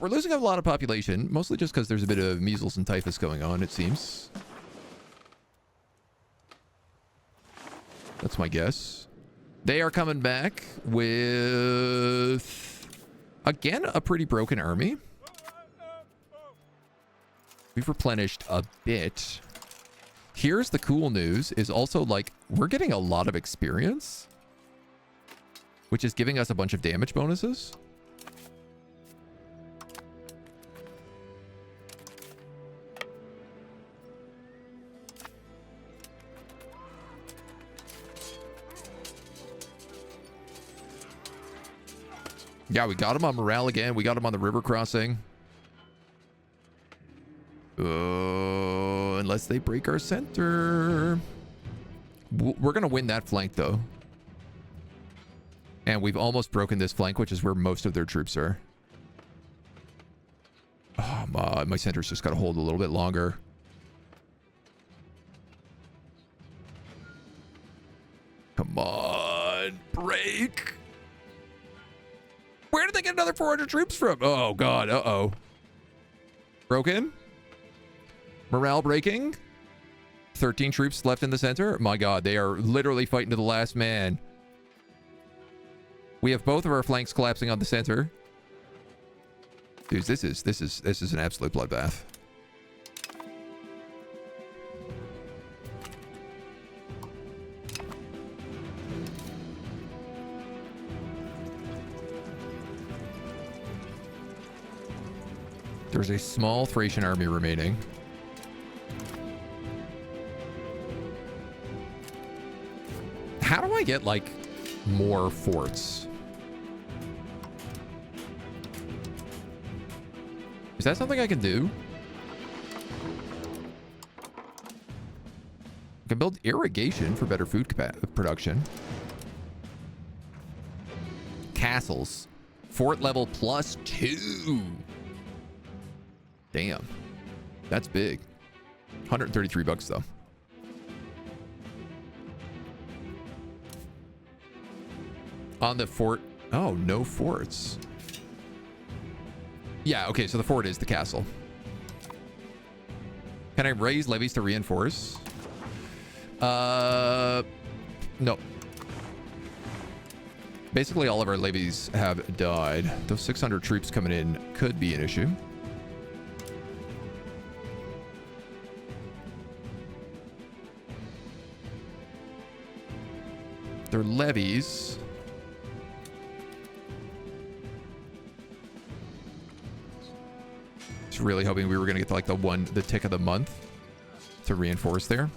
Speaker 1: We're losing a lot of population, mostly just because there's a bit of measles and typhus going on, it seems. That's my guess. They are coming back with, again, a pretty broken army. We've replenished a bit. Here's the cool news, is also, like, we're getting a lot of experience, which is giving us a bunch of damage bonuses. Yeah, we got him on morale again. We got him on the river crossing. Unless they break our center. We're going to win that flank, though. And we've almost broken this flank, which is where most of their troops are. Oh, my center's just got to hold a little bit longer. Come on, break. Where did they get another 400 troops from? Oh, God. Uh-oh. Broken. Morale breaking. 13 troops left in the center. My God, they are literally fighting to the last man. We have both of our flanks collapsing on the center. Dudes, this is an absolute bloodbath. There's a small Thracian army remaining. How do I get, like, more forts? Is that something I can do? I can build irrigation for better food production. Castles. Fort level +2. Damn. That's big. $133 though. On the fort. Oh, no forts. Yeah, okay, so the fort is the castle. Can I raise levies to reinforce? No. Basically, all of our levies have died. Those 600 troops coming in could be an issue. Their levies. Just really hoping we were going to get to like the tick of the month to reinforce there.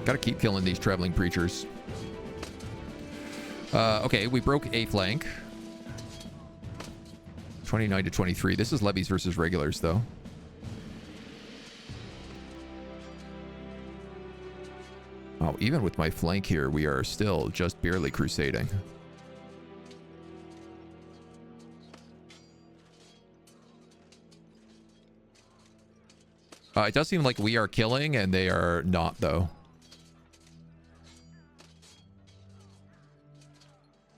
Speaker 1: Gotta keep killing these traveling preachers. Okay, we broke a flank. 29 to 23. This is levies versus regulars, though. Oh, even with my flank here, we are still just barely crusading. It does seem like we are killing, and they are not, though.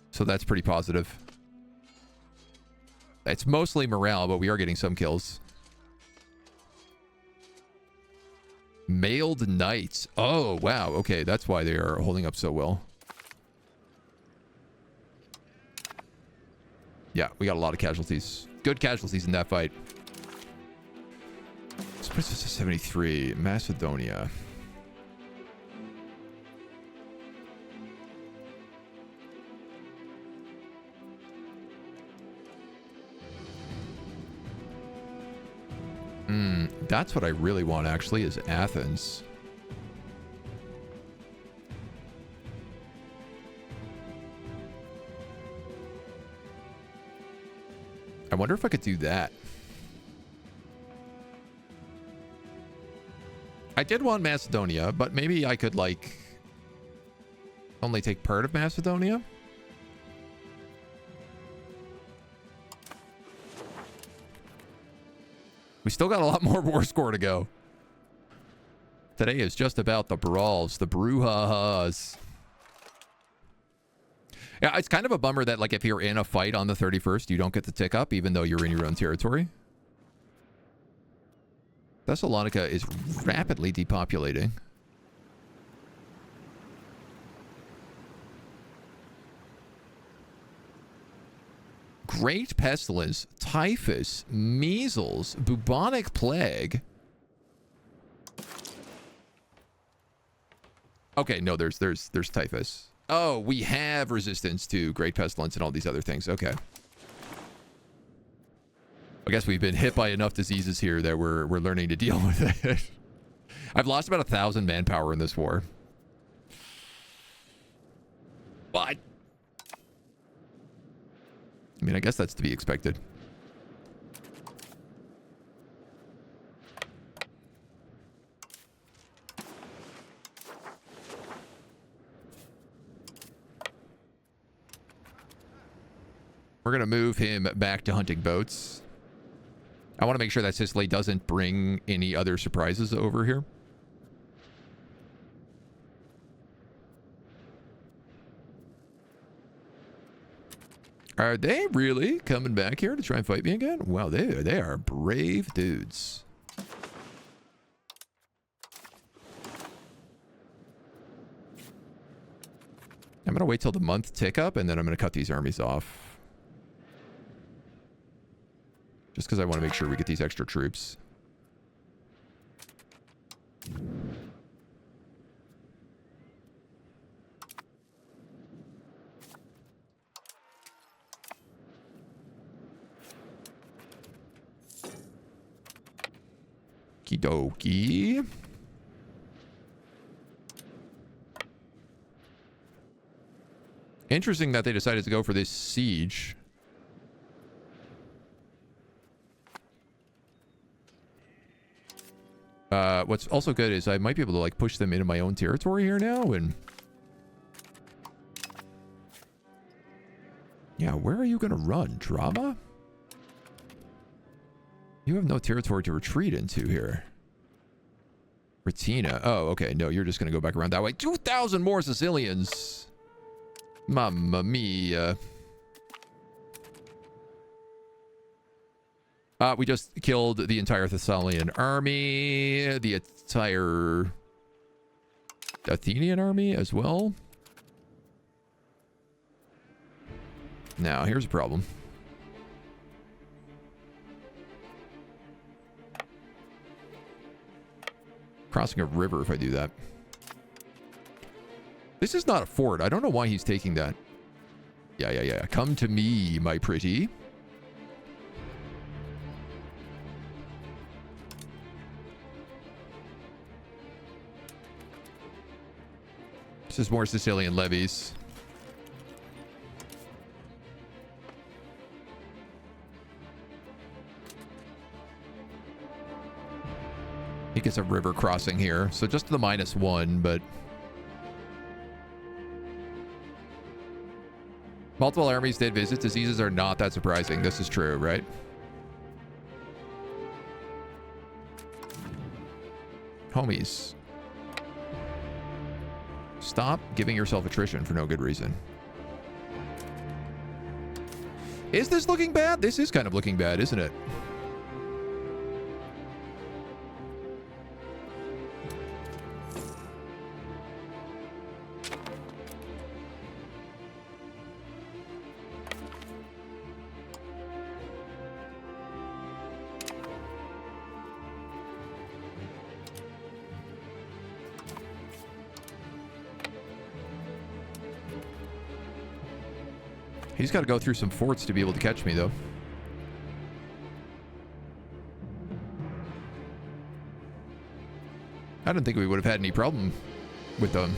Speaker 1: So that's pretty positive. It's mostly morale, but we are getting some kills. Mailed knights. Oh, wow. Okay, that's why they are holding up so well. Yeah, we got a lot of casualties. Good casualties in that fight. This is 73. Macedonia. That's what I really want, actually, is Athens. I wonder if I could do that. I did want Macedonia, but maybe I could, like, only take part of Macedonia. We still got a lot more war score to go. Today is just about the brawls, the brouhahas. Yeah, it's kind of a bummer that, like, if you're in a fight on the 31st, you don't get to tick up, even though you're in your own territory. Thessalonica is rapidly depopulating. Great pestilence, typhus, measles, bubonic plague. Okay, no, there's typhus. Oh, we have resistance to great pestilence and all these other things. Okay. I guess we've been hit by enough diseases here that we're learning to deal with it. I've lost about 1,000 manpower in this war. But I mean, I guess that's to be expected. We're going to move him back to hunting boats. I want to make sure that Sicily doesn't bring any other surprises over here. Are they really coming back here to try and fight me again? Wow, they are brave dudes. I'm going to wait till the month tick up, and then I'm going to cut these armies off. Just because I want to make sure we get these extra troops. Okie dokie. Interesting that they decided to go for this siege. What's also good is I might be able to like push them into my own territory here now, and yeah, where are you gonna run? Drama? You have no territory to retreat into here. Retina. Oh, okay. No, you're just going to go back around that way. 2,000 more Sicilians. Mamma mia. We just killed the entire Thessalian army. The entire Athenian army as well. Now, here's a problem. Crossing a river if I do that. This is not a fort. I don't know why he's taking that. Yeah. Come to me, my pretty. This is more Sicilian levies. He gets a river crossing here, so just the -1, but multiple armies did visit. Diseases are not that surprising. This is true, right? Homies, stop giving yourself attrition for no good reason. Is this looking bad? This is kind of looking bad, isn't it? He's got to go through some forts to be able to catch me, though. I don't think we would have had any problem with them.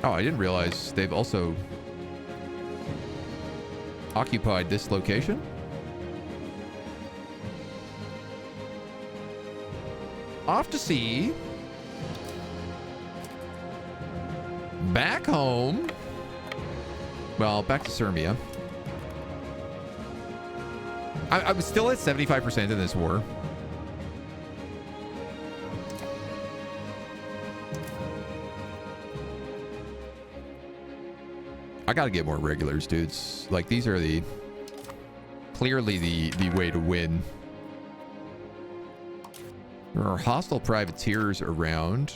Speaker 1: Oh, I didn't realize they've also occupied this location. Off to sea. Back home. Well, back to Sirmia. I'm still at 75% in this war. I gotta get more regulars, dudes. Like, these are clearly the way to win. There are hostile privateers around.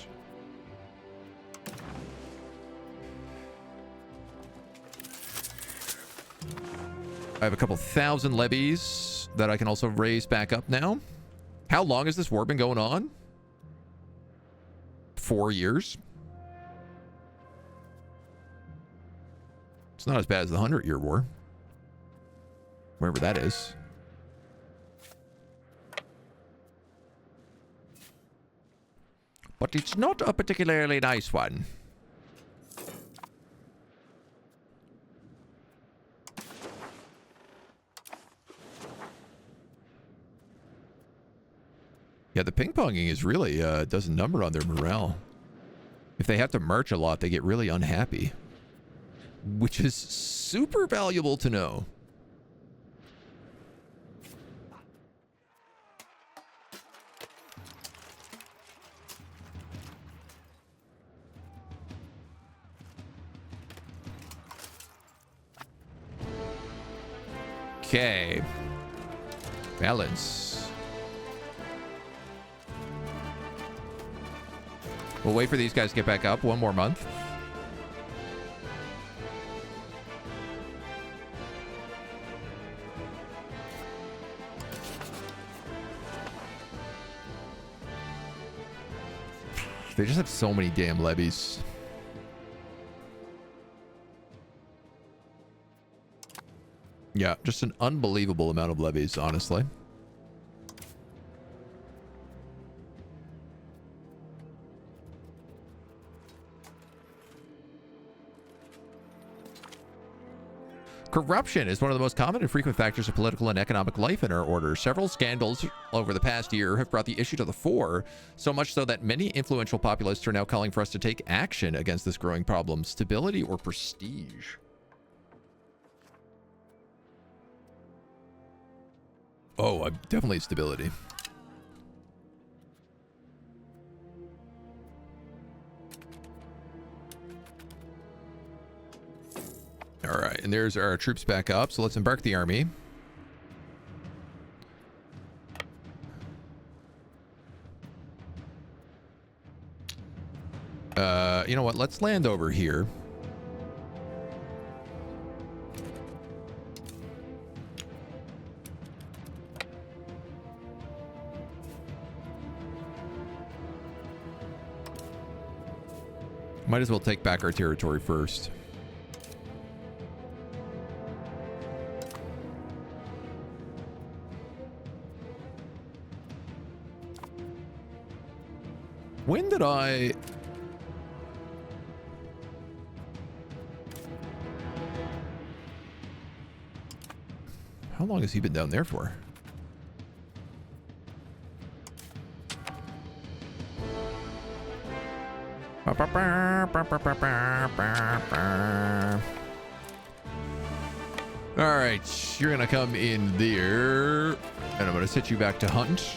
Speaker 1: I have a couple thousand levies that I can also raise back up now. How long has this war been going on? 4 years. It's not as bad as the 100-Year War. Wherever that is. But it's not a particularly nice one. Yeah, the ping-ponging is really does a number on their morale. If they have to march a lot, they get really unhappy. Which is super valuable to know. Okay. Balance. We'll wait for these guys to get back up. 1 more month. They just have so many damn levies. Yeah, just an unbelievable amount of levies, honestly. Corruption is one of the most common and frequent factors of political and economic life in our order. Several scandals over the past year have brought the issue to the fore, so much so that many influential populists are now calling for us to take action against this growing problem. Stability or prestige? Oh, definitely stability. All right, and there's our troops back up. So let's embark the army. You know what? Let's land over here. Might as well take back our territory first. When did I... How long has he been down there for? All right, you're gonna come in there, and I'm gonna set you back to hunt.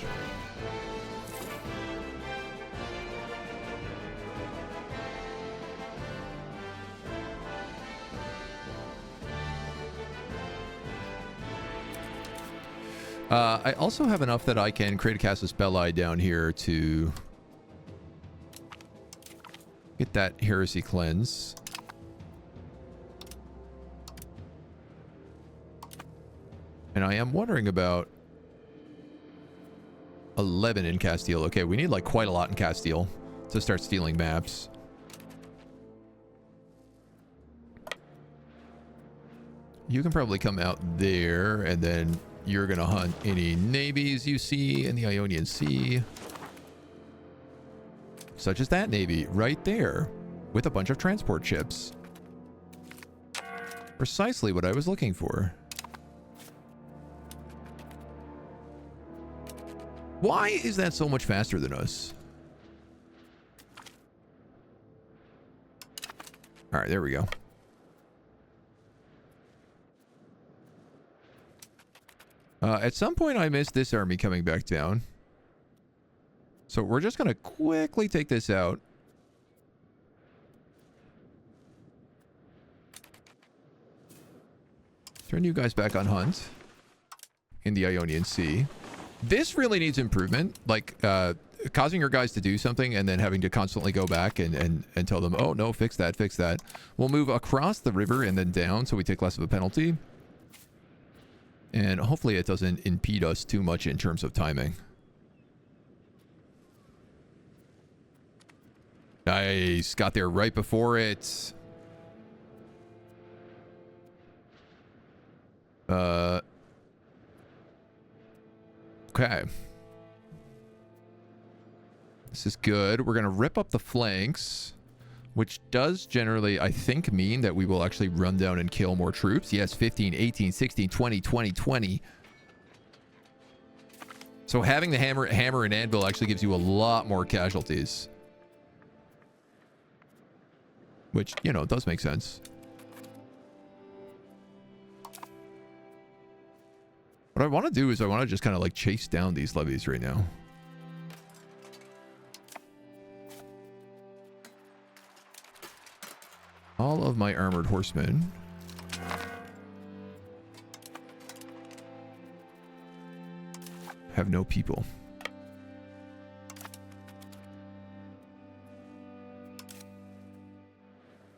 Speaker 1: I also have enough that I can create a Casus Belli down here to get that heresy cleanse. And I am wondering about 11 in Castile. Okay, we need like quite a lot in Castile to start stealing maps. You can probably come out there, and then you're going to hunt any navies you see in the Ionian Sea. Such as that navy right there with a bunch of transport ships. Precisely what I was looking for. Why is that so much faster than us? All right, there we go. At some point, I missed this army coming back down. So we're just going to quickly take this out. Turn you guys back on hunt in the Ionian Sea. This really needs improvement. Like, causing your guys to do something and then having to constantly go back and tell them, oh, no, fix that, fix that. We'll move across the river and then down so we take less of a penalty. And hopefully it doesn't impede us too much in terms of timing. Nice. Got there right before it. Okay. This is good. We're going to rip up the flanks, which does generally, I think, mean that we will actually run down and kill more troops. Yes, 15, 18, 16, 20, 20, 20. So having the hammer and anvil actually gives you a lot more casualties. Which, you know, does make sense. What I want to do is I want to just kind of like chase down these levies right now. All of my armored horsemen have no people.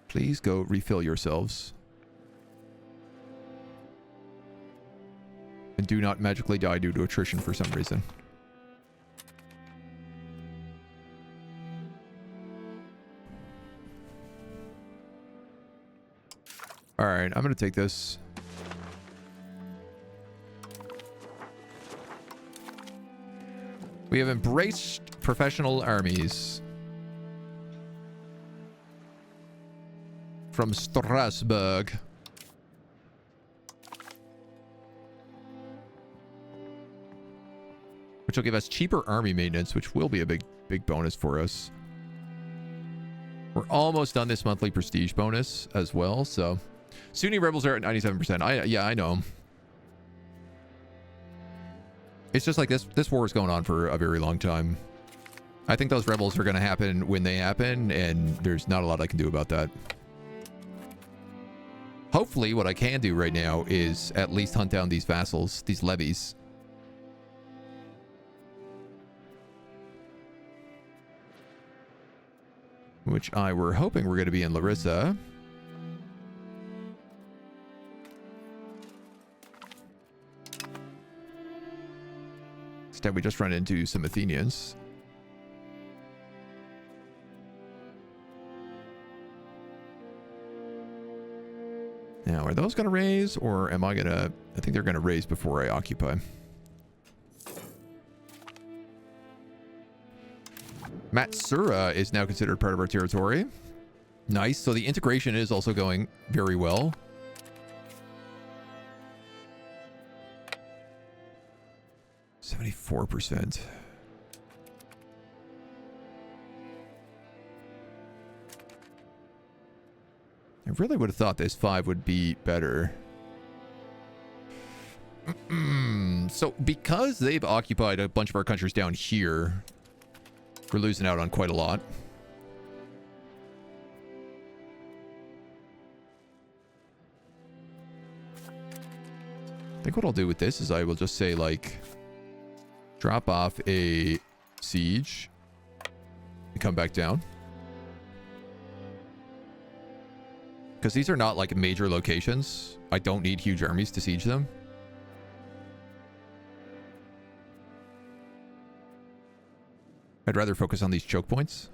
Speaker 1: Please go refill yourselves. And do not magically die due to attrition for some reason. All right, I'm going to take this. We have embraced professional armies from Strasbourg. Which will give us cheaper army maintenance, which will be a big bonus for us. We're almost done this monthly prestige bonus as well, so... Sunni rebels are at 97%. Yeah, I know. It's just like this war is going on for a very long time. I think those rebels are going to happen when they happen, and there's not a lot I can do about that. Hopefully, what I can do right now is at least hunt down these vassals, these levies. Which I were hoping were going to be in Larissa. Instead, we just run into some Athenians. Now, are those going to raise, or am I going to... I think they're going to raise before I occupy. Matsura is now considered part of our territory. Nice. So the integration is also going very well. %. I really would have thought this 5 would be better. So because they've occupied a bunch of our countries down here, we're losing out on quite a lot. I think what I'll do with this is I will just say, like, drop off a siege and come back down. Because these are not like major locations. I don't need huge armies to siege them. I'd rather focus on these choke points.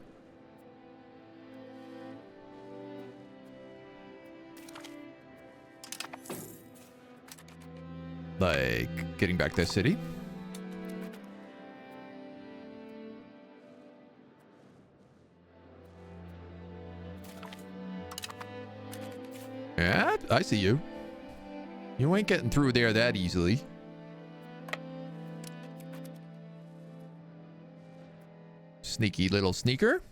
Speaker 1: Like getting back this city. Yeah, I see you. You ain't getting through there that easily. Sneaky little sneaker.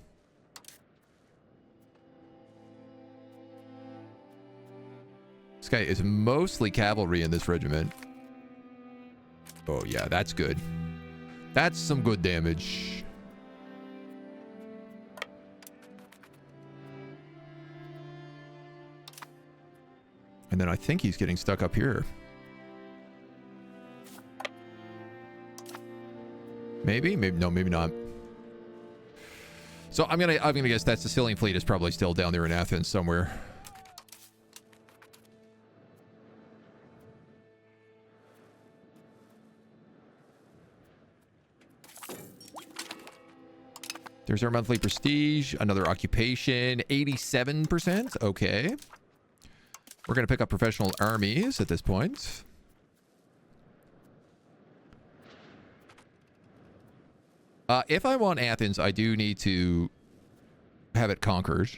Speaker 1: This guy is mostly cavalry in this regiment. Oh yeah, that's good. That's some good damage. And then I think he's getting stuck up here. Maybe, no, maybe not. So I'm gonna guess that Sicilian fleet is probably still down there in Athens somewhere. There's our monthly prestige, another occupation, 87%. Okay. We're going to pick up professional armies at this point. If I want Athens, I do need to have it conquered.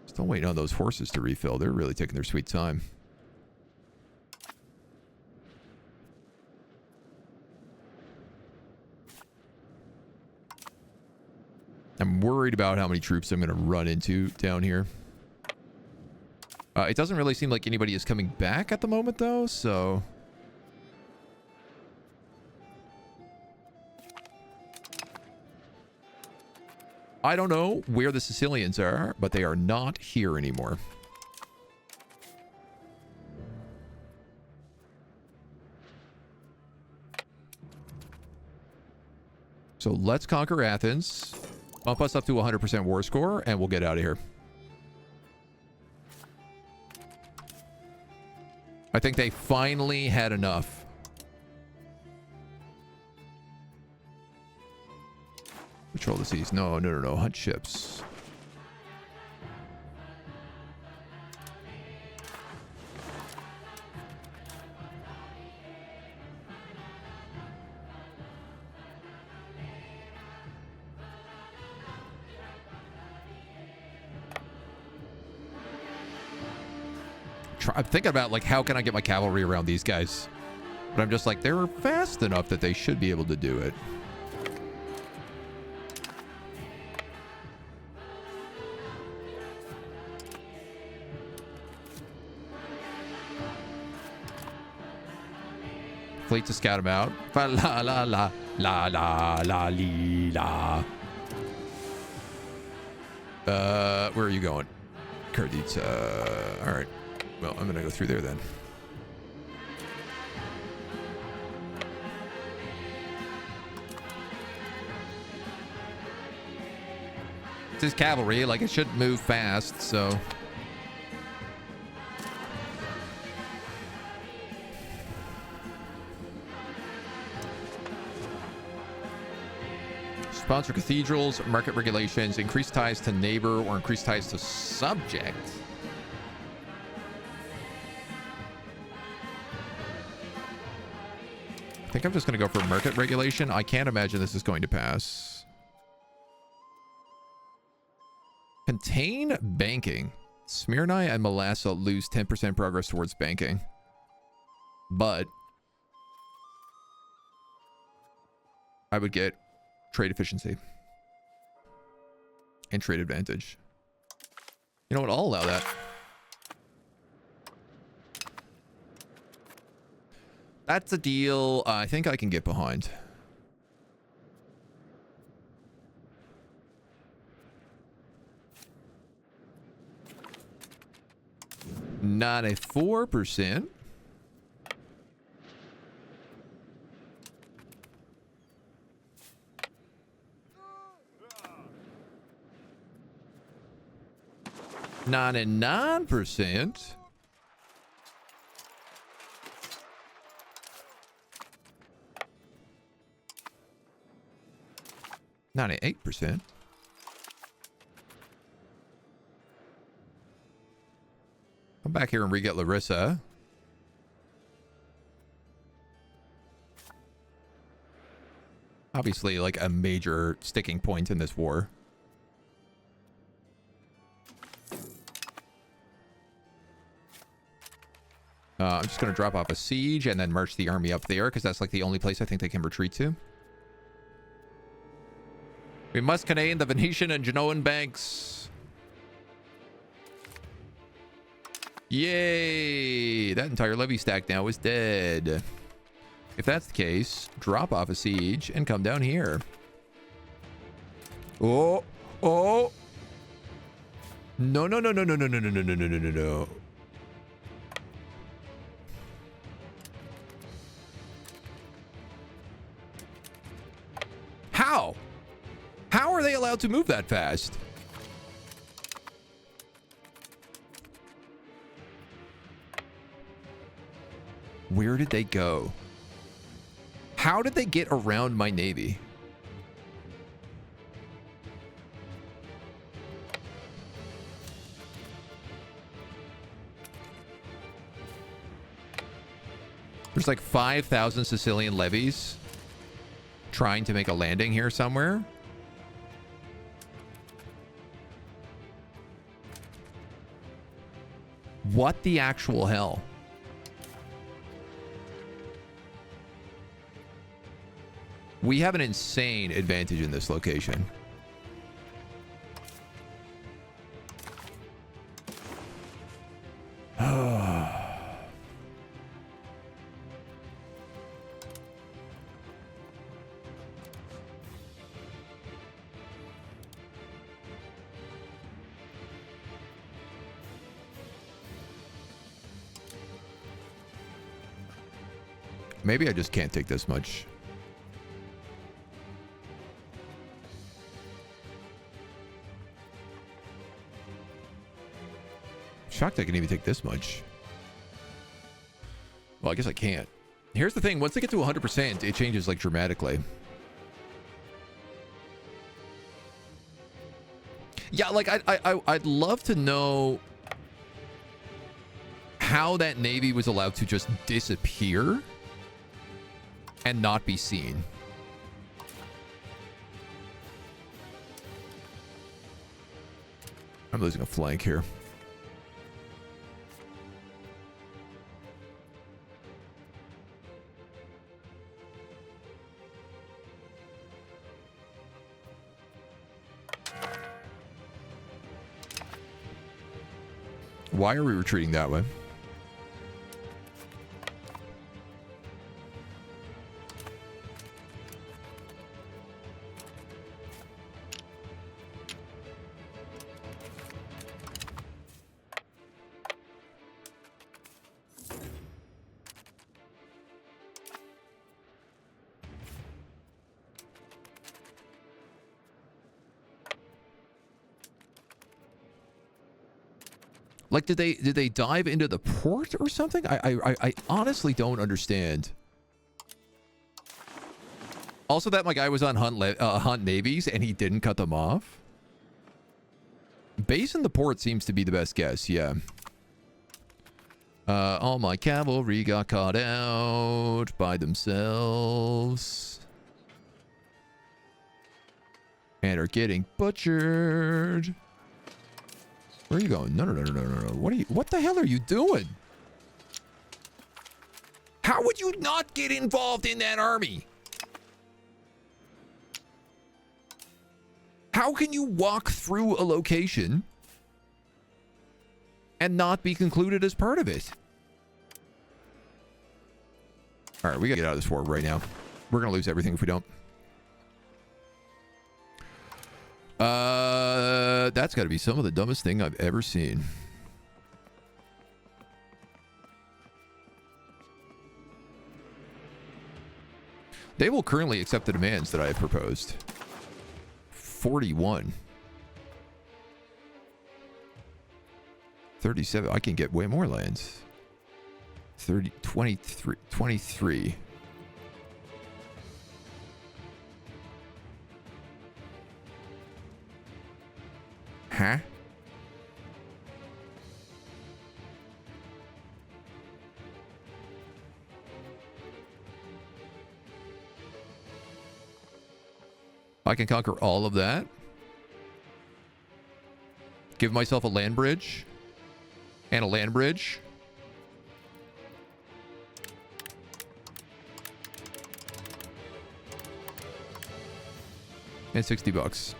Speaker 1: Still waiting on those horses to refill. They're really taking their sweet time. I'm worried about how many troops I'm going to run into down here. It doesn't really seem like anybody is coming back at the moment, though, so... I don't know where the Sicilians are, but they are not here anymore. So let's conquer Athens. Bump us up to 100% war score, and we'll get out of here. I think they finally had enough. Patrol the seas. No. Hunt ships. I'm thinking about, like, how can I get my cavalry around these guys? But I'm just like, they're fast enough that they should be able to do it. fleet to scout him out. Fa la la la la la la lee la. Where are you going? Karditsa. All right. Well, I'm gonna go through there then. This is cavalry. Like, it should move fast, so. Sponsor cathedrals, market regulations, increase ties to neighbor or increase ties to subject. I think I'm just going to go for market regulation. I can't imagine this is going to pass. Contain banking. Smyrna and Melassa lose 10% progress towards banking. But I would get trade efficiency and trade advantage. You know what? I'll allow that. That's a deal I think I can get behind. Not a 4%. Not a 9%. Not an 8%. Come back here and re-get Larissa. Obviously, like a major sticking point in this war. I'm just going to drop off a siege and then march the army up there because that's like the only place I think they can retreat to. We must contain the Venetian and Genoan banks. Yay! That entire levy stack now is dead. If that's the case, drop off a siege and come down here. Oh! Oh! No, no, no, no, no, no, no, no, no, no, no, no, no. How? How are they allowed to move that fast? Where did they go? How did they get around my navy? There's like 5,000 Sicilian levies trying to make a landing here somewhere. What the actual hell? We have an insane advantage in this location. Maybe I just can't take this much. Shocked I can even take this much. Well, I guess I can't. Here's the thing. Once they get to 100%, it changes like dramatically. Yeah, like I'd love to know how that navy was allowed to just disappear and not be seen. I'm losing a flank here. Why are we retreating that way? Like, did they dive into the port or something? I honestly don't understand. Also, that my guy was on hunt navies and he didn't cut them off. Base in the port seems to be the best guess. Yeah. All my cavalry got caught out by themselves and are getting butchered. Where are you going? No. What the hell are you doing? How would you not get involved in that army? How can you walk through a location and not be concluded as part of it? All right, we gotta get out of this war right now. We're gonna lose everything if we don't. That's got to be some of the dumbest thing I've ever seen. They will currently accept the demands that I have proposed. 41. 37. I can get way more lands. 30, 23, 23. Huh? I can conquer all of that. Give myself a land bridge. And a land bridge. And $60.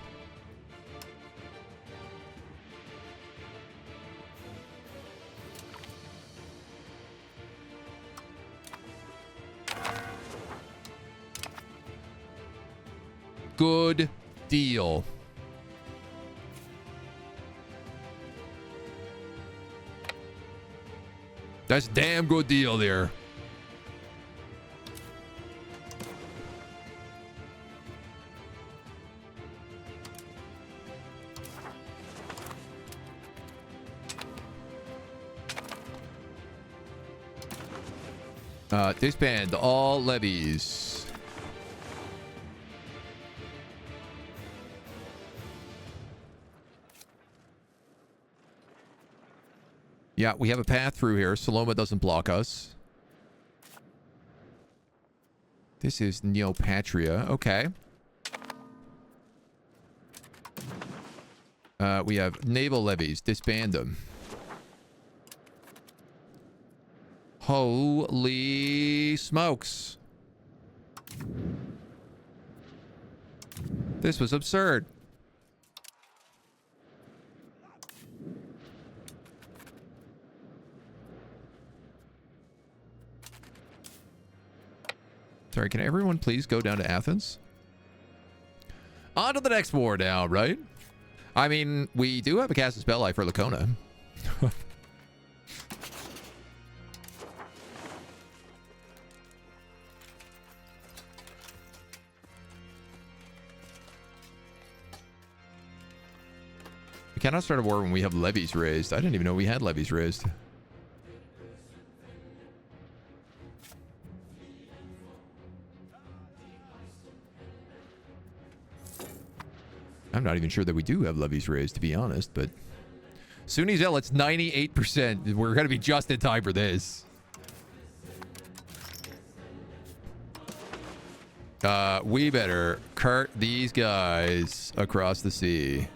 Speaker 1: Good deal. That's a damn good deal there. Disband all levies. Yeah, we have a path through here. Saloma doesn't block us. This is Neopatria. Okay. We have naval levies. Disband them. Holy smokes. This was absurd. Sorry, can everyone please go down to Athens? On to the next war now, right? I mean, we do have a Casus Belli for Lacona. We cannot start a war when we have levies raised. I didn't even know we had levies raised. I'm not even sure that we do have levies raised, to be honest, but Sunni Zealots, 98%. We're going to be just in time for this. We better cart these guys across the sea.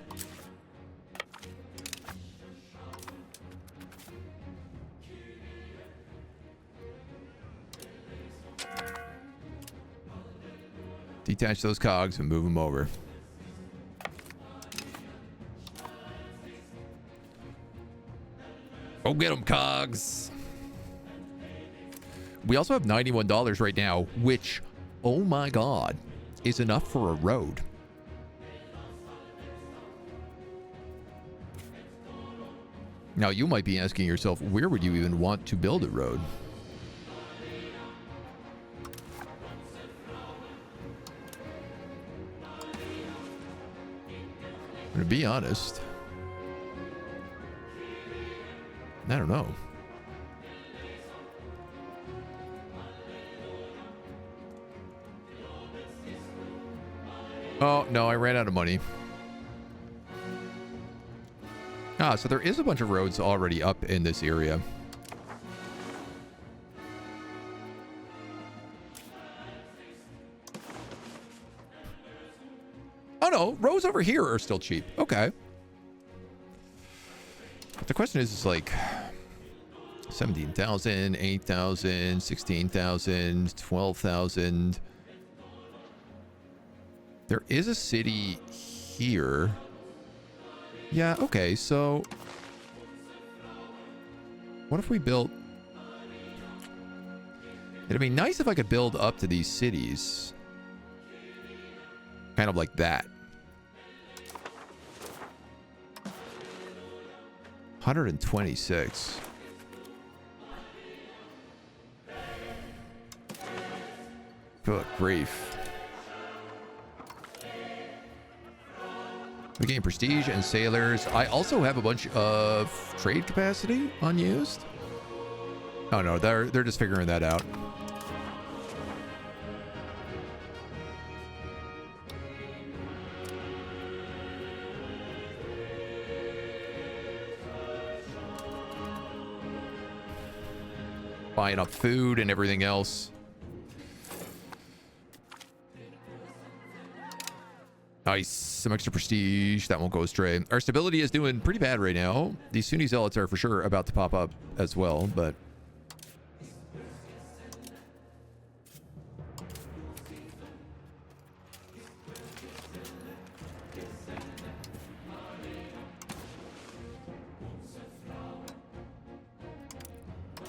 Speaker 1: Detach those cogs and move them over. Go get them, cogs. We also have $91 right now, which, oh my god, is enough for a road. Now, you might be asking yourself, where would you even want to build a road? I'm going to be honest. I don't know. Oh, no, I ran out of money. Ah, so there is a bunch of roads already up in this area. Oh, no, roads over here are still cheap. Okay. But the question is like 17,000, 8,000, 16,000, 12,000. There is a city here. Yeah, okay, so what if we built... It'd be nice if I could build up to these cities. Kind of like that. 126. Good grief. We gain prestige and sailors. I also have a bunch of trade capacity unused. Oh no, they're just figuring that out. Buying up food and everything else. Nice. Some extra prestige. That won't go astray. Our stability is doing pretty bad right now. These Sunni zealots are for sure about to pop up as well, but...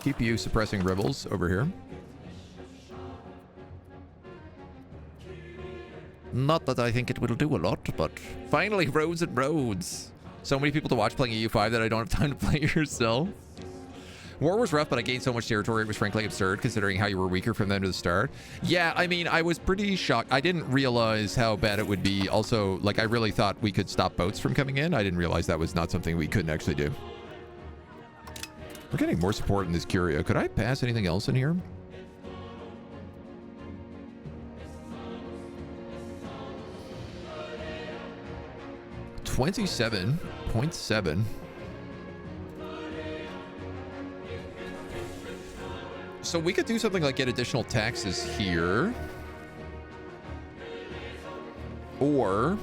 Speaker 1: Keep you suppressing rebels over here. Not that I think it will do a lot, but finally, roads and roads. So many people to watch playing EU5 that I don't have time to play yourself. War was rough, but I gained so much territory, it was frankly absurd, considering how you were weaker from them to the start. Yeah, I mean, I was pretty shocked. I didn't realize how bad it would be. Also, like, I really thought we could stop boats from coming in. I didn't realize that was not something we couldn't actually do. We're getting more support in this Curia. Could I pass anything else in here? $27.7. So we could do something like get additional taxes here. Or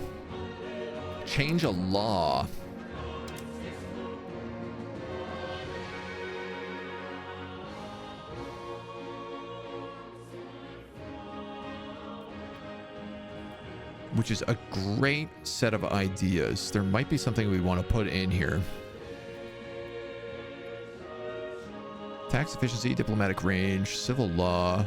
Speaker 1: change a law. Which is a great set of ideas. There might be something we want to put in here. Tax efficiency, diplomatic range, civil law.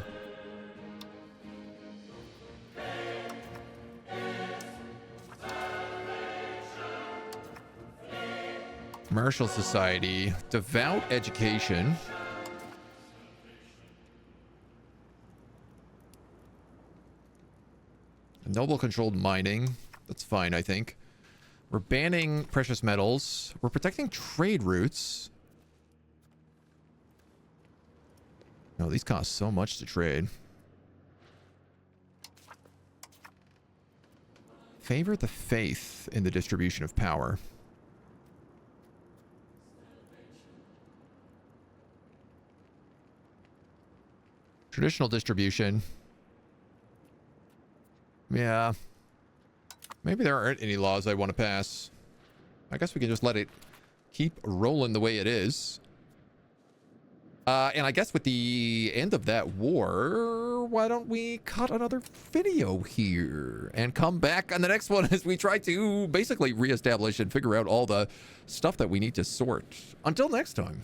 Speaker 1: Commercial society, devout education. Noble controlled mining. That's fine, I think. We're banning precious metals. We're protecting trade routes. No, these cost so much to trade. Favor the faith in the distribution of power. Traditional distribution. Yeah. Maybe there aren't any laws I want to pass. I guess we can just let it keep rolling the way it is. And I guess with the end of that war, why don't we cut another video here and come back on the next one as we try to basically reestablish and figure out all the stuff that we need to sort. Until next time.